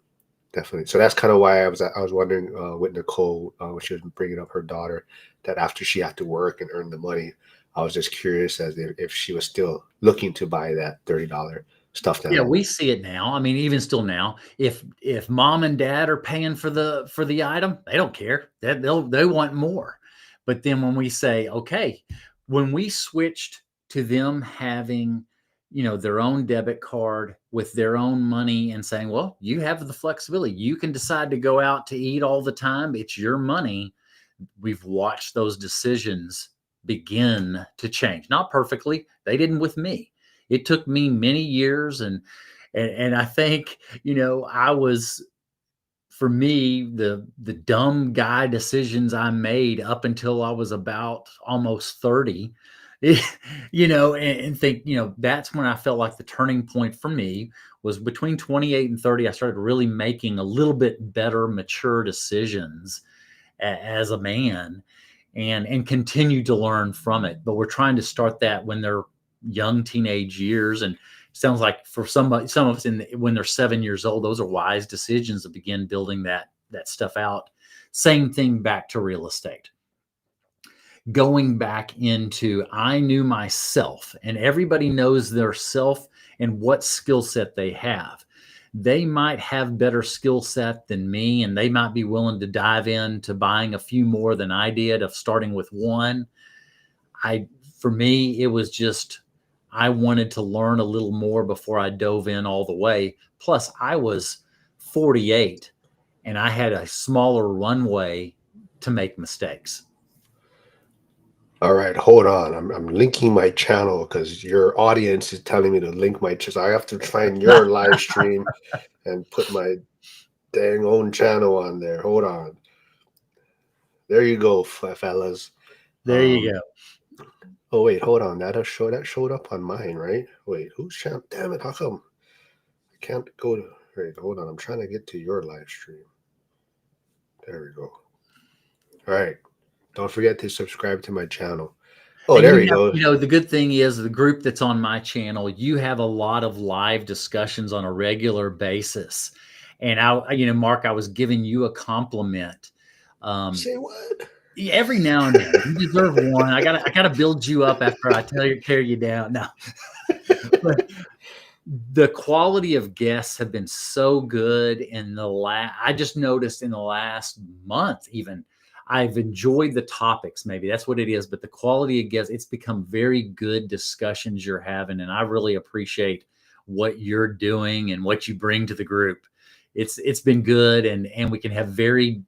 definitely. So that's kind of why I was wondering with Nicole when she was bringing up her daughter, that after she had to work and earn the money, I was just curious as if she was still looking to buy that $30 stuffed Yeah, animal. we see it now. I mean, even still now, if mom and dad are paying for the item, they don't care. They want more. But then when we say, okay, when we switched to them having, their own debit card with their own money, and saying, well, you have the flexibility. You can decide to go out to eat all the time. It's your money. We've watched those decisions begin to change. Not perfectly. They didn't with me. It took me many years, and I think, I was, for me, the dumb guy decisions I made up until I was about almost 30, and think, that's when I felt like the turning point for me was between 28 and 30. I started really making a little bit better, mature decisions as a man. and continue to learn from it. But we're trying to start that when they're young teenage years. And it sounds like for some of us when they're 7 years old, those are wise decisions to begin building that stuff out. Same thing back to real estate. Going back into, I knew myself, and everybody knows their self and what skill set they have. They might have better skill set than me, and they might be willing to dive into buying a few more than I did, of starting with one. I For me, it was just, I wanted to learn a little more before I dove in all the way. Plus, I was 48 and I had a smaller runway to make mistakes. All right, hold on. I'm linking my channel because your audience is telling me to link my channel. So I have to find your live stream and put my dang own channel on there. Hold on. There you go, fellas. There you Um, go. oh wait, hold on. That showed up on mine, right? Wait, whose channel? Damn it! How come I can't go to? Wait, hold on. I'm trying to get to your live stream. There we go. All right. Don't forget to subscribe to my channel. Oh, And there we go. the good thing is the group that's on my channel, you have a lot of live discussions on a regular basis. And Mark, I was giving you a compliment. Um, Say what? every now and then, you deserve one. I gotta build you up after I tear you down. No, but the quality of guests have been so good in the I just noticed in the last month, even I've enjoyed the topics. Maybe that's what it is, but the quality of guests, it's become very good discussions you're having. And I really appreciate what you're doing and what you bring to the group. It's been good. And we can have very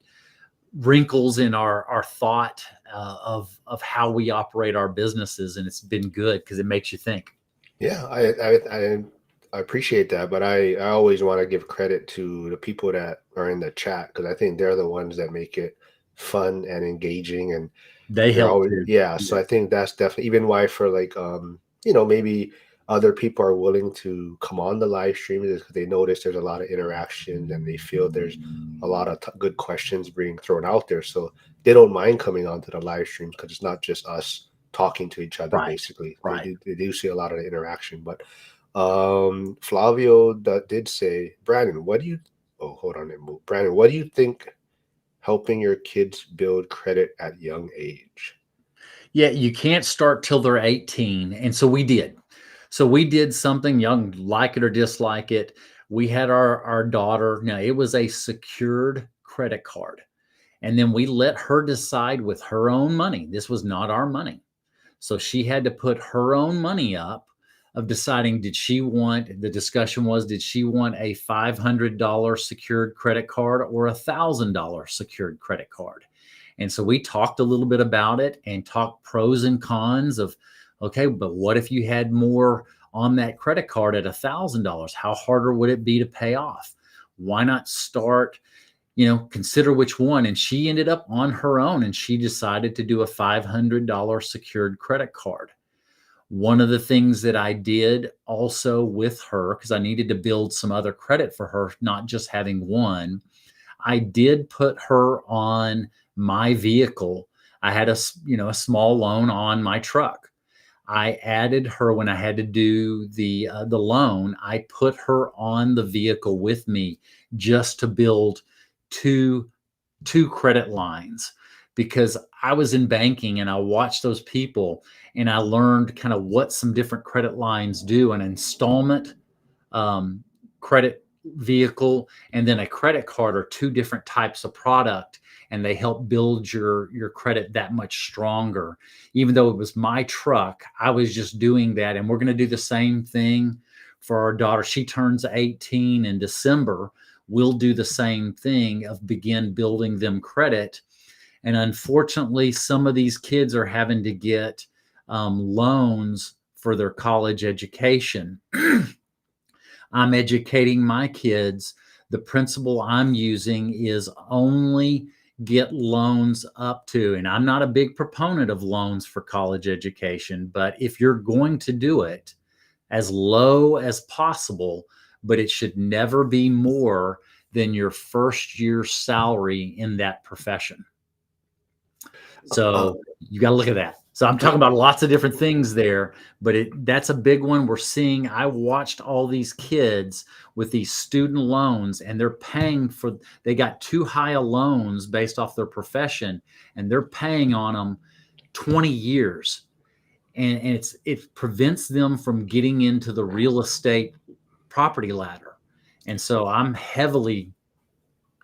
wrinkles in our thought of how we operate our businesses. And it's been good because it makes you think. Yeah, I appreciate that, but I always want to give credit to the people that are in the chat because I think they're the ones that make it fun and engaging, and They they're help always, too. yeah. Yeah. So I think that's definitely even why for like maybe other people are willing to come on the live stream is because they notice there's a lot of interaction and they feel there's a lot of good questions being thrown out there, so they don't mind coming onto the live streams because it's not just us talking to each other. Right. Basically, Right. they do see a lot of the interaction. But Flavio did say, Brandon, what do you? Oh, hold on, it moved. Brandon, what do you think helping your kids build credit at young age? Yeah, you can't start till they're 18. And so we did. So we did something, young, like it or dislike it. We had our daughter. Now it was a secured credit card. And then we let her decide with her own money. This was not our money. So she had to put her own money up of deciding, the discussion was, did she want a $500 secured credit card or a $1,000 secured credit card? And so we talked a little bit about it and talked pros and cons of, okay, but what if you had more on that credit card at $1,000? How harder would it be to pay off? Why not start, consider which one? And she ended up on her own and she decided to do a $500 secured credit card. One of the things that I did also with her, because I needed to build some other credit for her, not just having one, I did put her on my vehicle. I had a small loan on my truck. I added her when I had to do the loan. I put her on the vehicle with me just to build two two credit lines, because I was in banking and I watched those people and I learned kind of what some different credit lines do. An installment um, credit vehicle and then a credit card are two different types of product, and they help build your credit that much stronger. Even though it was my truck, I was just doing that. And we're going to do the same thing for our daughter. She turns 18 in December. We'll do the same thing of begin building them credit. And unfortunately, some of these kids are having to get loans for their college education. I'm educating my kids. The principle I'm using is only get loans up to, and I'm not a big proponent of loans for college education, but if you're going to do it, as low as possible, but it should never be more than your first year's salary in that profession. Uh, So you got to look at that. So I'm talking about lots of different things there, but that's a big one we're seeing. I watched all these kids with these student loans, and they're paying for, they got too high a loans based off their profession, and they're paying on them 20 years. And it prevents them from getting into the real estate property ladder. And so I'm heavily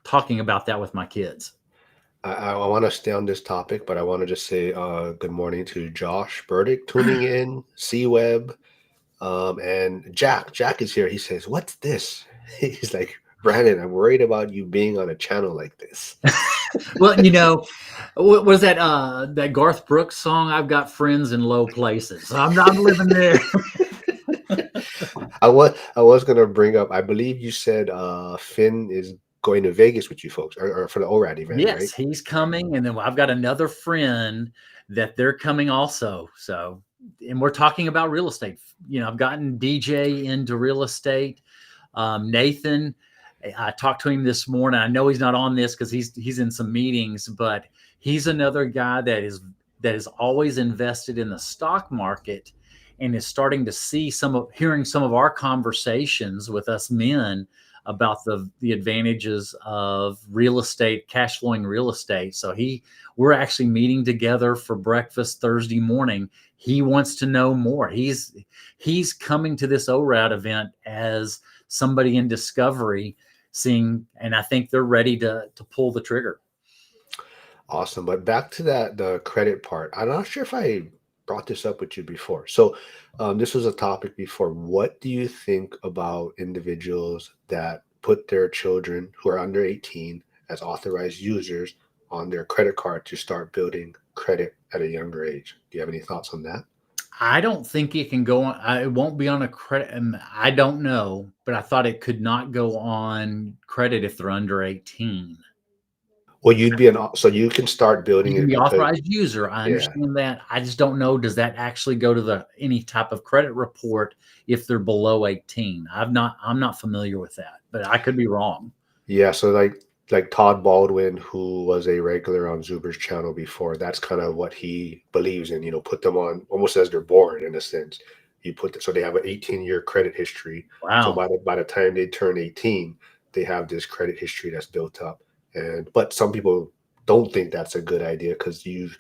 talking about that with my kids. I want to stay on this topic, but I want to just say good morning to Josh Burdick tuning in, C Web, and Jack. Jack is here. He says, "What's this?" He's like, "Brandon, I'm worried about you being on a channel like this." Well, what was that Garth Brooks song? I've got friends in low places. So I'm living there. I was gonna bring up. I believe you said Finn is going to Vegas with you folks, or for the ORAD event, right? Yes, he's coming, and then I've got another friend that they're coming also. So, and we're talking about real estate. I've gotten DJ into real estate. Nathan, I talked to him this morning. I know he's not on this because he's in some meetings, but he's another guy that is always invested in the stock market and is starting to see hearing some of our conversations with us men about the advantages of real estate, cash flowing real estate. So we're actually meeting together for breakfast Thursday morning. He wants to know more. He's coming to this ORAD event as somebody in discovery seeing, and I think they're ready to pull the trigger. Awesome. But back to the credit part. I'm not sure if I brought this up with you before. So, this was a topic before. What do you think about individuals that put their children who are under 18 as authorized users on their credit card to start building credit at a younger age? Do you have any thoughts on that? I don't think it can go on. It won't be on a credit. I don't know, but I thought it could not go on credit if they're under 18. Well, so you can start You building can it be because authorized user. I yeah. understand that. I just don't know. Does that actually go to any type of credit report if they're below 18? I'm not familiar with that, but I could be wrong. Yeah, so like Todd Baldwin, who was a regular on Zuber's channel before, that's kind of what he believes in, put them on almost as they're born in a sense. So they have an 18-year credit history. So Wow. by the time they turn 18, they have this credit history that's built up. But some people don't think that's a good idea because you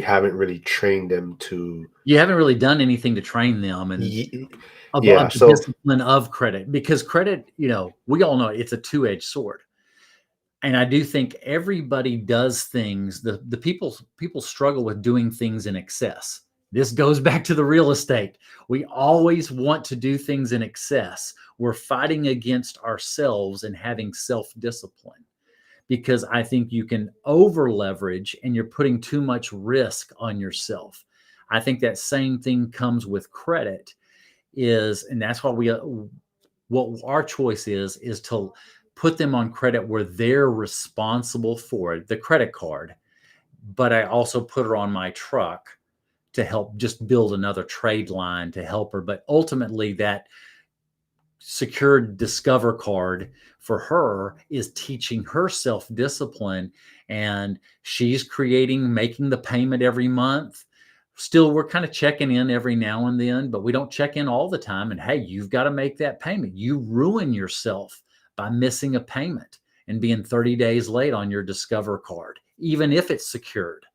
haven't really trained them to You haven't really done anything to train them and y- of yeah, the so discipline of credit, because credit, we all know it's a two-edged sword. And I do think everybody does things. The people struggle with doing things in excess. This goes back to the real estate. We always want to do things in excess. We're fighting against ourselves and having self-discipline, because I think you can over leverage and you're putting too much risk on yourself. I think that same thing comes with credit and that's why what our choice is to put them on credit where they're responsible for it, the credit card. But I also put her on my truck to help just build another trade line to help her. But ultimately, that secured Discover card for her is teaching her self discipline, and she's making the payment every month. Still, we're kind of checking in every now and then, but we don't check in all the time. And hey, you've got to make that payment. You ruin yourself by missing a payment and being 30 days late on your Discover card, even if it's secured.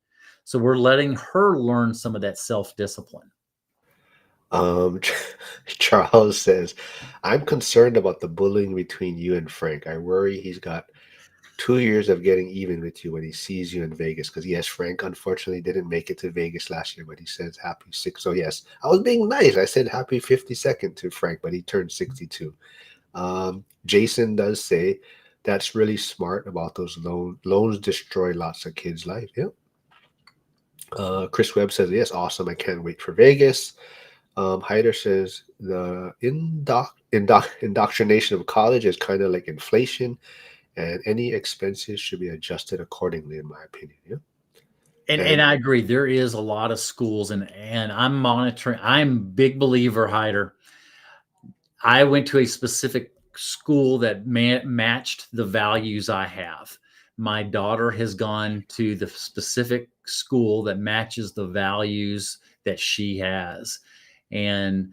So we're letting her learn some of that self discipline. Um, Charles says, I'm concerned about the bullying between you and Frank. I worry he's got 2 years of getting even with you when he sees you in Vegas. Because, yes, Frank unfortunately didn't make it to Vegas last year, but he says happy six. So, yes, I was being nice. I said happy 52nd to Frank, but he turned 62. Jason does say that's really smart about those loans destroy lots of kids' life. Yep. Chris Webb says, yes, awesome. I can't wait for Vegas. Hyder says the indoctrination of college is kind of like inflation, and any expenses should be adjusted accordingly, in my opinion. Yeah, And and I agree. There is a lot of schools, and I'm monitoring. I'm a big believer, Hyder. I went to a specific school that matched the values I have. My daughter has gone to the specific school that matches the values that she has. And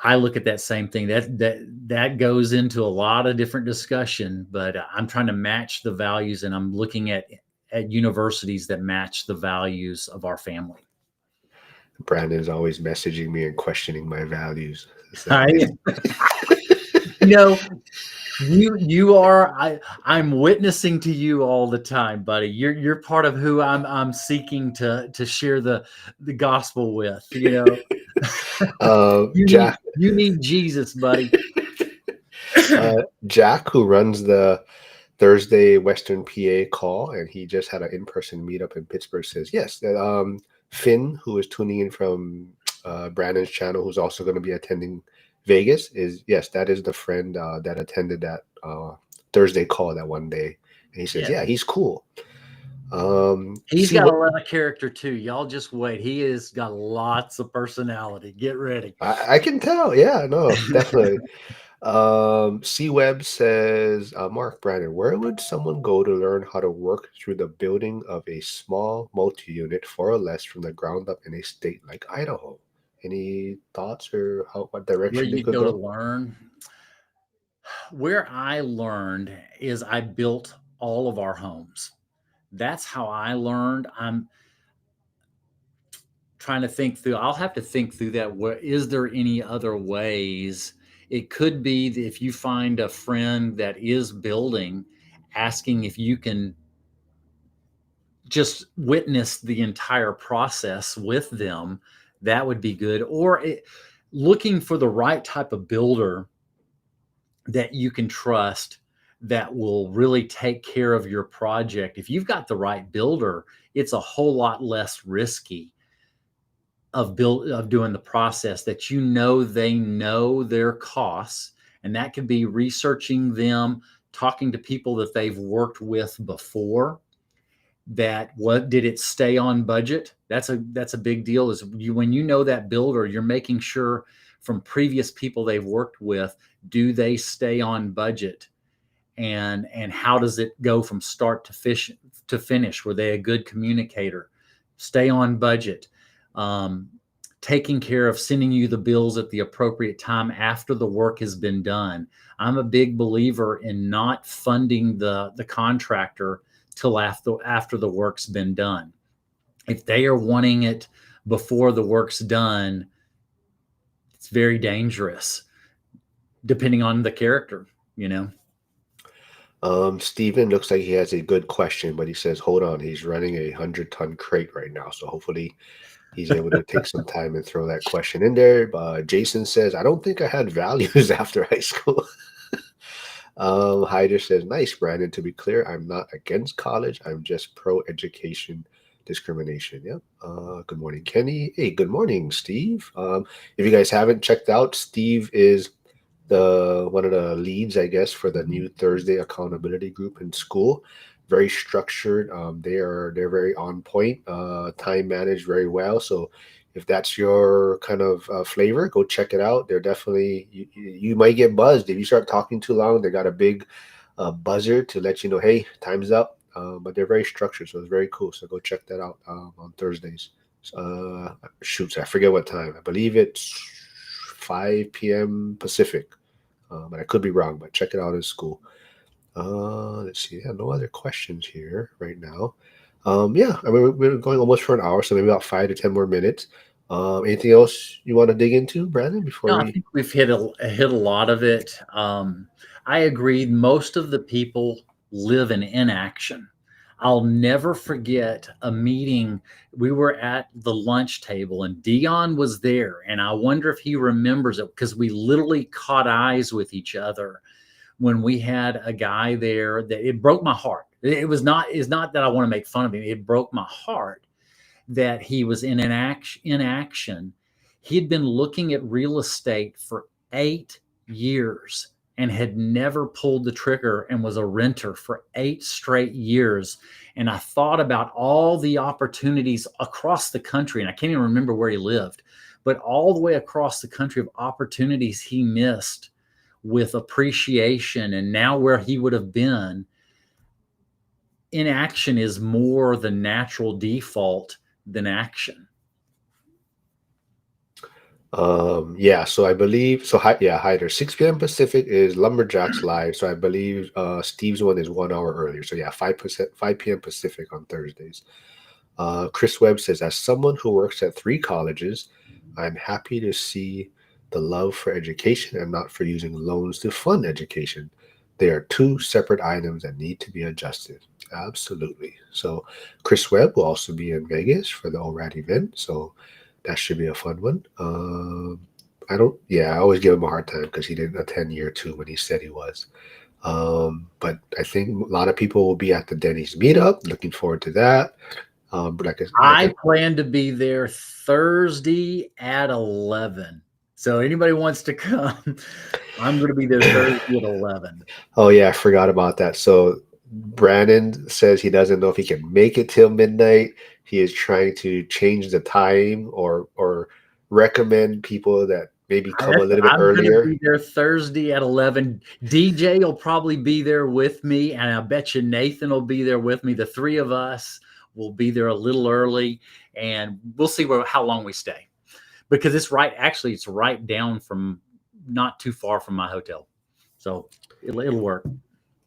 I look at that same thing. That goes into a lot of different discussion, but I'm trying to match the values, and I'm looking at universities that match the values of our family. Brandon's always messaging me and questioning my values. Is that I, nice? you know, you are I'm witnessing to you all the time, buddy. You're part of who I'm seeking to share the gospel with. You know, Jack, you need Jesus, buddy. Jack, who runs the Thursday Western PA call, and he just had an in-person meetup in Pittsburgh, says yes. That Finn, who is tuning in from Brandon's channel, who's also going to be attending Vegas, is yes, that is the friend that attended that Thursday call that one day, and he says, Yeah. yeah, he's cool. He's See got a what lot of character too. Y'all just wait. He has got lots of personality. Get ready. I can tell. Yeah, no, definitely. C Web says, Mark Brandon, where would someone go to learn how to work through the building of a small multi-unit for or less from the ground up in a state like Idaho? Any thoughts or what Where direction they you could go to go? learn. Where I learned is I built all of our homes. That's how I learned. I'm trying to think through. I'll have to think through that. Where is there any other ways? It could be that if you find a friend that is building, asking if you can just witness the entire process with them, that would be good. Or looking for the right type of builder that you can trust that will really take care of your project. If you've got the right builder, it's a whole lot less risky of doing the process, that you know they know their costs, and that could be researching them, talking to people that they've worked with before. That what did it stay on budget? That's a big deal. Is you when you know that builder, you're making sure from previous people they've worked with, do they stay on budget, and how does it go from start to finish? Were they a good communicator? Stay on budget. Um, Taking care of sending you the bills at the appropriate time after the work has been done. I'm a big believer in not funding the contractor till after the work's been done. If they are wanting it before the work's done, it's very dangerous, depending on the character, you know. Steven looks like he has a good question, but he says, hold on, he's running a 100-ton crate right now. So hopefully he's able to take some time and throw that question in there. Jason says, I don't think I had values after high school. Hyder says, nice, Brandon. To be clear, I'm not against college. I'm just pro education discrimination. Yep. Good morning, Kenny. Hey, good morning, Steve. If you guys haven't checked out, Steve is the one of the leads, I guess, for the new Thursday accountability group in school. Very structured. They're very on point. Time managed very well. So if that's your kind of flavor, go check it out. They're definitely you might get buzzed if you start talking too long. They got a big buzzer to let you know, hey, time's up. But they're very structured, so it's very cool. So go check that out on Thursdays. Shoots, I forget what time. I believe it's 5 p.m. Pacific, but I could be wrong. But check it out in school. Let's see. Yeah, no other questions here right now. Yeah, I mean we're going almost for an hour, so maybe about 5 to 10 more minutes. Anything else you want to dig into, Brandon, before No, I we? think we've hit a lot of it. I agree. Most of the people live in inaction. I'll never forget a meeting. We were at the lunch table, and Dion was there, and I wonder if he remembers it, because we literally caught eyes with each other when we had a guy there that it broke my heart. It's not that I want to make fun of him. It broke my heart that he was in action. He'd been looking at real estate for 8 years and had never pulled the trigger, and was a renter for 8 straight years. And I thought about all the opportunities across the country, and I can't even remember where he lived, but all the way across the country of opportunities he missed with appreciation, and now where he would have been. inaction is more the natural default than action. Yeah, so I believe so. Yeah, hi there. 6 p.m. Pacific is Lumberjacks live. So I believe Steve's one is 1 hour earlier. So yeah, 5 p.m. Pacific on Thursdays. Chris Webb says, as someone who works at 3 colleges, I'm happy to see the love for education and not for using loans to fund education. They are two separate items that need to be adjusted. Absolutely. So Chris Webb will also be in Vegas for the ORAD event. So that should be a fun one. I don't, yeah, I always give him a hard time because he didn't attend year two when he said he was. But I think a lot of people will be at the Denny's meetup. Looking forward to that. But I plan to be there Thursday at 11. So anybody wants to come, I'm going to be there Thursday at 11. oh yeah, I forgot about that. So Brandon says he doesn't know if he can make it till midnight. He is trying to change the time or recommend people that maybe come a little bit I'm going to earlier. be there Thursday at 11. DJ will probably be there with me, and I bet you Nathan will be there with me. The three of us will be there a little early, and we'll see how long we stay, because it's right. Actually, it's right down from, not too far from my hotel, so it'll work.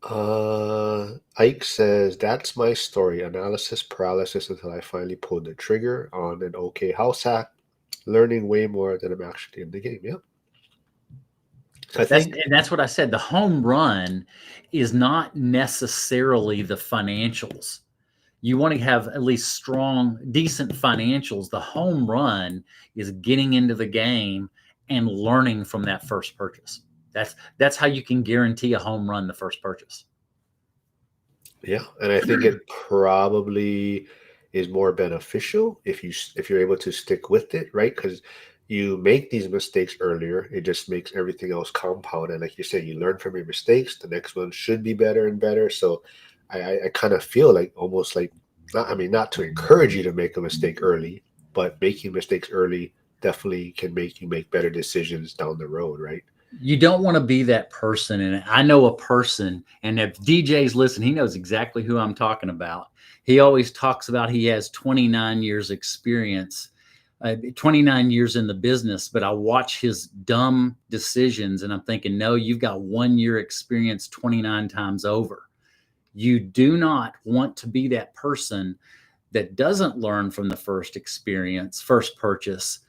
Ike says that's my story. Analysis paralysis until I finally pulled the trigger on an okay house hack, learning way more than I'm actually in the game. Yeah. So I think That's what I said. The home run is not necessarily the financials. You want to have at least strong, decent financials. The home run is getting into the game and learning from that first purchase. That's how you can guarantee a home run the first purchase. yeah, and I think it probably is more beneficial if you're able to stick with it, right? Because you make these mistakes earlier, it just makes everything else compound. And like you said, you learn from your mistakes. The next one should be better and better. So I kind of feel like almost like not, I mean, not to encourage you to make a mistake early, but making mistakes early definitely can make you make better decisions down the road, right? You don't want to be that person. And I know a person, and if DJ's listen, he knows exactly who I'm talking about. He always talks about he has 29 years experience, 29 years in the business, but I watch his dumb decisions and I'm thinking, no, you've got 1 year experience 29 times over. You do not want to be that person that doesn't learn from the first experience, first purchase,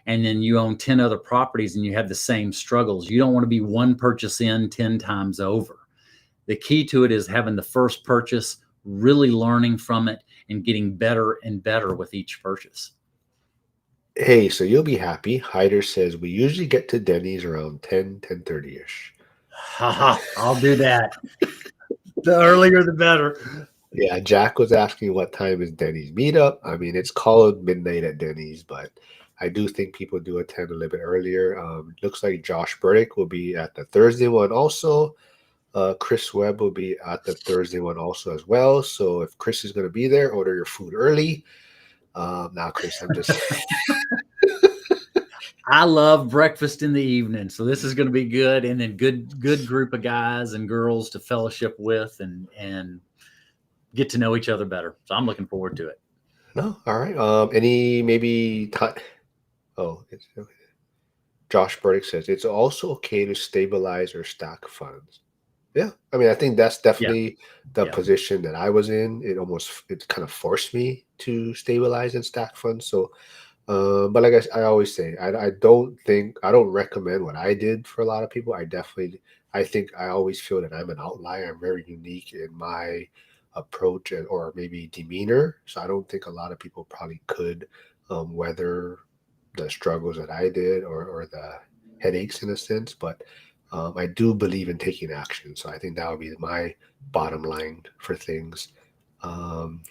and then you own 10 other properties and you have the same struggles. You don't want to be one purchase in 10 times over. The key to it is having the first purchase, really learning from it, and getting better and better with each purchase. Hey, so you'll be happy. Hyder says we usually get to Denny's around 10:30ish. Haha, I'll do that. The earlier, the better. Yeah, Jack was asking what time is Denny's meetup. I mean, it's called midnight at Denny's, but I do think people do attend a little bit earlier. Looks like Josh Burdick will be at the Thursday one also. Chris Webb will be at the Thursday one also as well. So if Chris is going to be there, order your food early. Now, Chris, I'm just I love breakfast in the evening, so this is going to be good. And then good group of guys and girls to fellowship with and get to know each other better. So I'm looking forward to it. no. All right. Any maybe oh, it's okay. Josh Burdick says it's also okay to stabilize or stack funds. Yeah, I mean, I think that's Yeah, definitely the yeah. position that I was in. It kind of forced me to stabilize and stack funds. So, but like I always say, I don't think I don't recommend what I did for a lot of people. I think I always feel that I'm an outlier. I'm very unique in my approach or maybe demeanor. So I don't think a lot of people probably could weather the struggles that I did or the headaches in a sense. But I do believe in taking action. So I think that would be my bottom line for things. Um,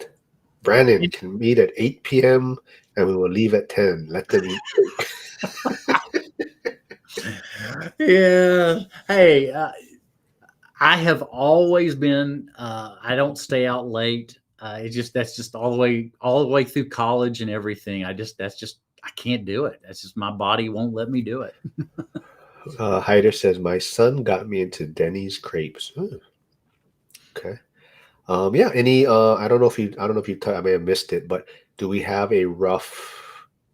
Brandon can meet at 8 p.m. and we will leave at 10. Let them eat cake. Yeah. Hey, I have always been. I don't stay out late. That's just all the way through college and everything. That's just I can't do it. That's just my body won't let me do it. Hyder says, my son got me into Denny's crepes. Ooh, okay. Yeah. Any? I don't know if you. I don't know if you. I may have missed it, but do we have a rough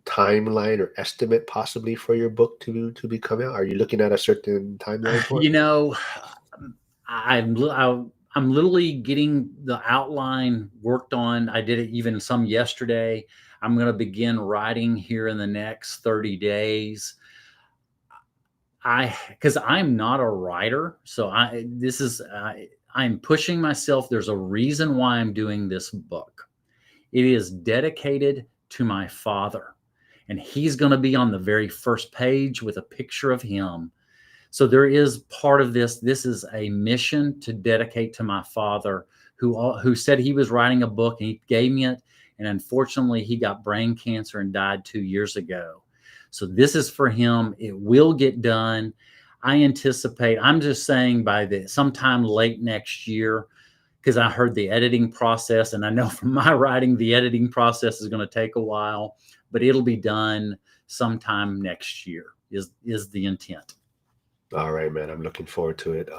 timeline or estimate possibly for your book to be coming out? Are you looking at a certain timeline for it? You know, I'm literally getting the outline worked on. I did it even some yesterday. I'm going to begin writing here in the next 30 days. Because I'm not a writer, so I'm pushing myself. There's a reason why I'm doing this book. It is dedicated to my father, and he's going to be on the very first page with a picture of him. So there is part of this. This is a mission to dedicate to my father, who said he was writing a book, and he gave me it. And unfortunately, he got brain cancer and died 2 years ago. So this is for him. It will get done. I anticipate. I'm just saying by the sometime late next year, because I heard the editing process, and I know from my writing the editing process is going to take a while, but it'll be done sometime next year. Is the intent. All right, man. I'm looking forward to it.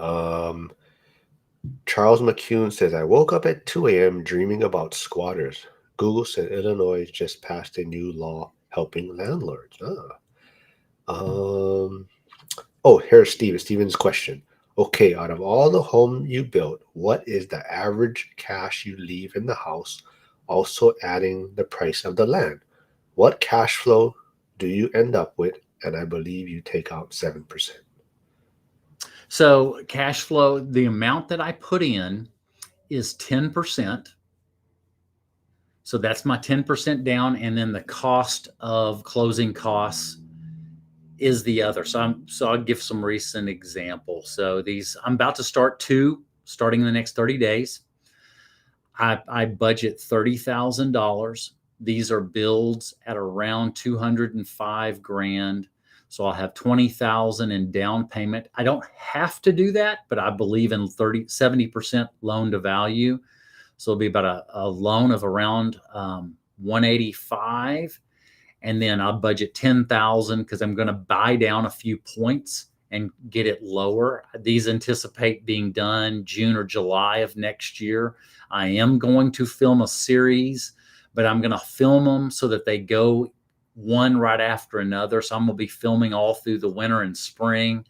Charles McCune says, I woke up at 2 a.m. dreaming about squatters. Google said Illinois just passed a new law helping landlords. Um, oh, here's Steven's question. Okay, out of all the home you built, what is the average cash you leave in the house? Also adding the price of the land. What cash flow do you end up with? And I believe you take out 7%. So cash flow, the amount that I put in is 10%. So that's my 10% down. And then the cost of closing costs is the other. So I'll give some recent examples. So I'm about to start two starting in the next 30 days. I budget $30,000. These are builds at around 205 grand. So I'll have 20,000 in down payment. I don't have to do that, but I believe in 70% loan to value. So it'll be about a loan of around 185, and then I'll budget 10,000 because I'm going to buy down a few points and get it lower. These anticipate being done June or July of next year. I am going to film a series, but I'm going to film them so that they go one right after another. So I'm going to be filming all through the winter and spring,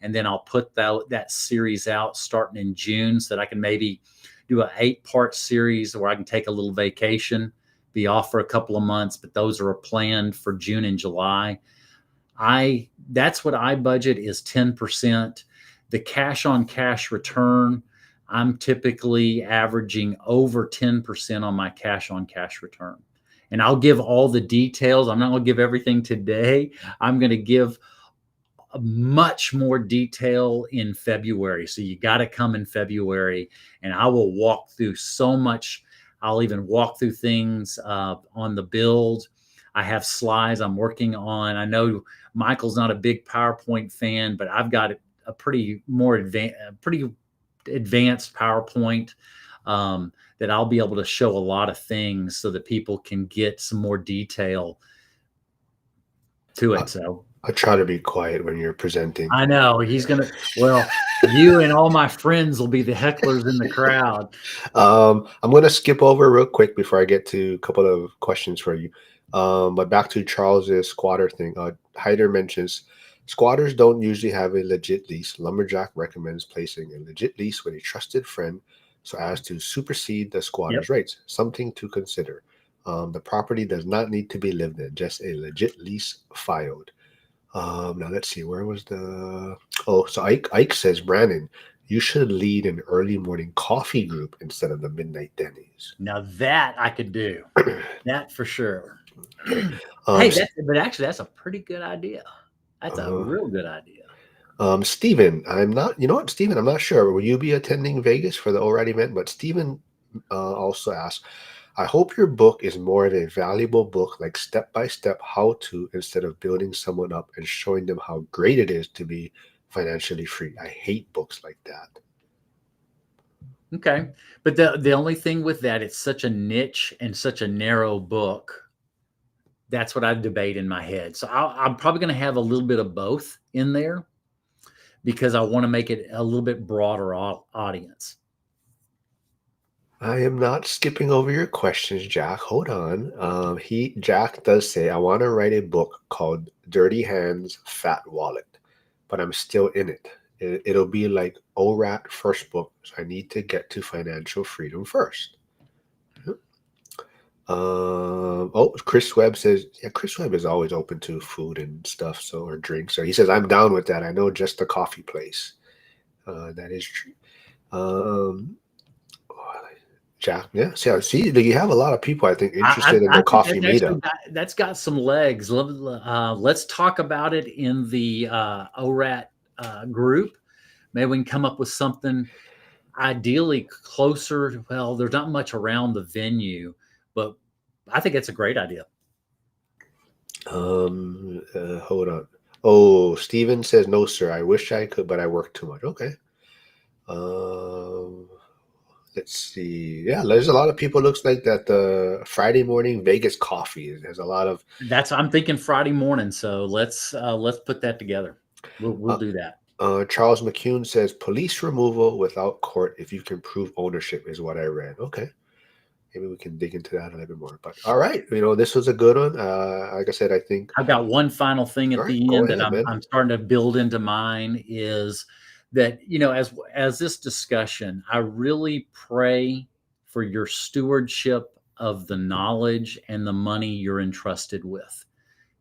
and then I'll put that series out starting in June so that I can maybe do an 8-part series where I can take a little vacation, be off for a couple of months, but those are planned for June and July. That's what I budget is 10%. The cash on cash return, I'm typically averaging over 10% on my cash on cash return. And I'll give all the details. I'm not going to give everything today. I'm going to give much more detail in February. So you got to come in February, and I will walk through so much. I'll even walk through things on the build. I have slides I'm working on. I know Michael's not a big PowerPoint fan, but I've got a pretty advanced PowerPoint that I'll be able to show a lot of things so that people can get some more detail to I, it. So I try to be quiet when you're presenting. I know he's gonna. Well, you and all my friends will be the hecklers in the crowd. I'm going to skip over real quick before I get to a couple of questions for you. But back to Charles's squatter thing. Hyder mentions squatters don't usually have a legit lease. Lumberjack recommends placing a legit lease with a trusted friend so as to supersede the squatter's Yep. rights. Something to consider. The property does not need to be lived in, just a legit lease filed. Now let's see, where was the? Oh, so Ike says, Brandon, you should lead an early morning coffee group instead of the midnight Denny's. Now that I could do that for sure. Okay. Hey, S- but actually, that's a pretty good idea. That's a uh, real good idea. Steven, I'm not, you know what, Steven, I'm not sure. Will you be attending Vegas for the ORAD event? But Steven also asked, I hope your book is more of a valuable book, like step by step how to, instead of building someone up and showing them how great it is to be financially free. I hate books like that. Okay, but the only thing with that, it's such a niche and such a narrow book. That's what I debate in my head. So I'm probably going to have a little bit of both in there because I want to make it a little bit broader audience. I am not skipping over your questions, Jack. Hold on. Jack does say I want to write a book called Dirty Hands, Fat Wallet, but I'm still in it. It'll be like ORAT first book, so I need to get to financial freedom first. Oh, Chris Webb says, yeah, Chris Webb is always open to food and stuff, so or drinks. So he says, I'm down with that. I know just a coffee place. That is true. Um, Jack, yeah. See, you have a lot of people I think interested in I the think coffee that's actually meetup. that's got some legs. Let's talk about it in the ORAT group. Maybe we can come up with something ideally closer. Well, there's not much around the venue, but I think it's a great idea. Hold on. Oh, Steven says, no, sir. I wish I could, but I work too much. Okay. Um, let's see. Yeah, there's a lot of people. Looks like that the Friday morning Vegas coffee. There's a lot of That's I'm thinking Friday morning. So let's put that together. We'll uh, do that. Charles McCune says police removal without court if you can prove ownership is what I read. Okay. Maybe we can dig into that a little bit more. But all right, this was a good one. Like I said, I think. I've got one final thing All at right, the go end that ahead, man. I'm starting to build into mine is that as this discussion, I really pray for your stewardship of the knowledge and the money you're entrusted with.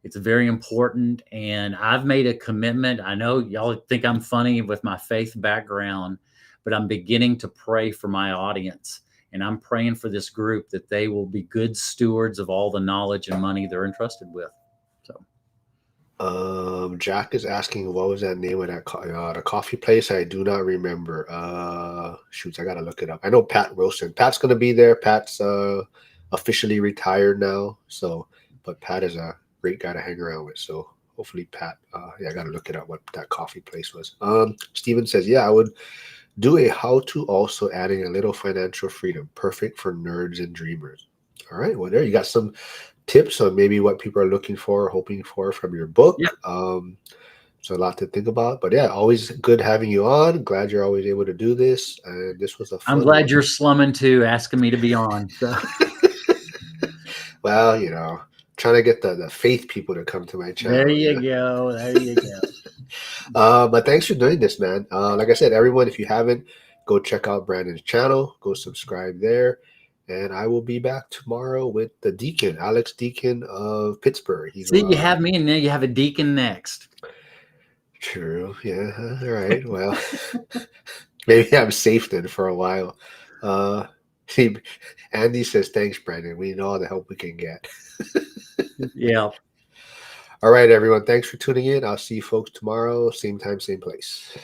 It's very important, and I've made a commitment. I know y'all think I'm funny with my faith background, but I'm beginning to pray for my audience, and I'm praying for this group that they will be good stewards of all the knowledge and money they're entrusted with. So Jack is asking what was that name of that the coffee place? I do not remember. Shoots, I gotta look it up. I know Pat Wilson. Pat's gonna be there. Pat's officially retired now. So, but Pat is a great guy to hang around with. So hopefully Pat. Yeah, I gotta look it up what that coffee place was. Steven says, yeah, I would do a how to also adding a little financial freedom, perfect for nerds and dreamers. All right, well there you got some tips on maybe what people are looking for, hoping for from your yeah, book. So a lot to think about. But yeah, always good having you on. Glad you're always able to do this. And this was a I'm fun glad one. you're slumming too, asking me to be on. So Well, trying to get the faith people to come to my there channel. you go. There you go. But thanks for doing this, man. Like I said, everyone, if you haven't, go check out Brandon's channel. Go subscribe there. And I will be back tomorrow with the Deacon, Alex Deacon of Pittsburgh. He's See, you have me, and then you have a deacon next. true. Yeah. All right. Well, maybe I'm safe then for a while. Uh, see, Andy says, thanks, Brandon. We need all the help we can get. Yeah. All right, everyone. Thanks for tuning in. I'll see you folks tomorrow, same time, same place.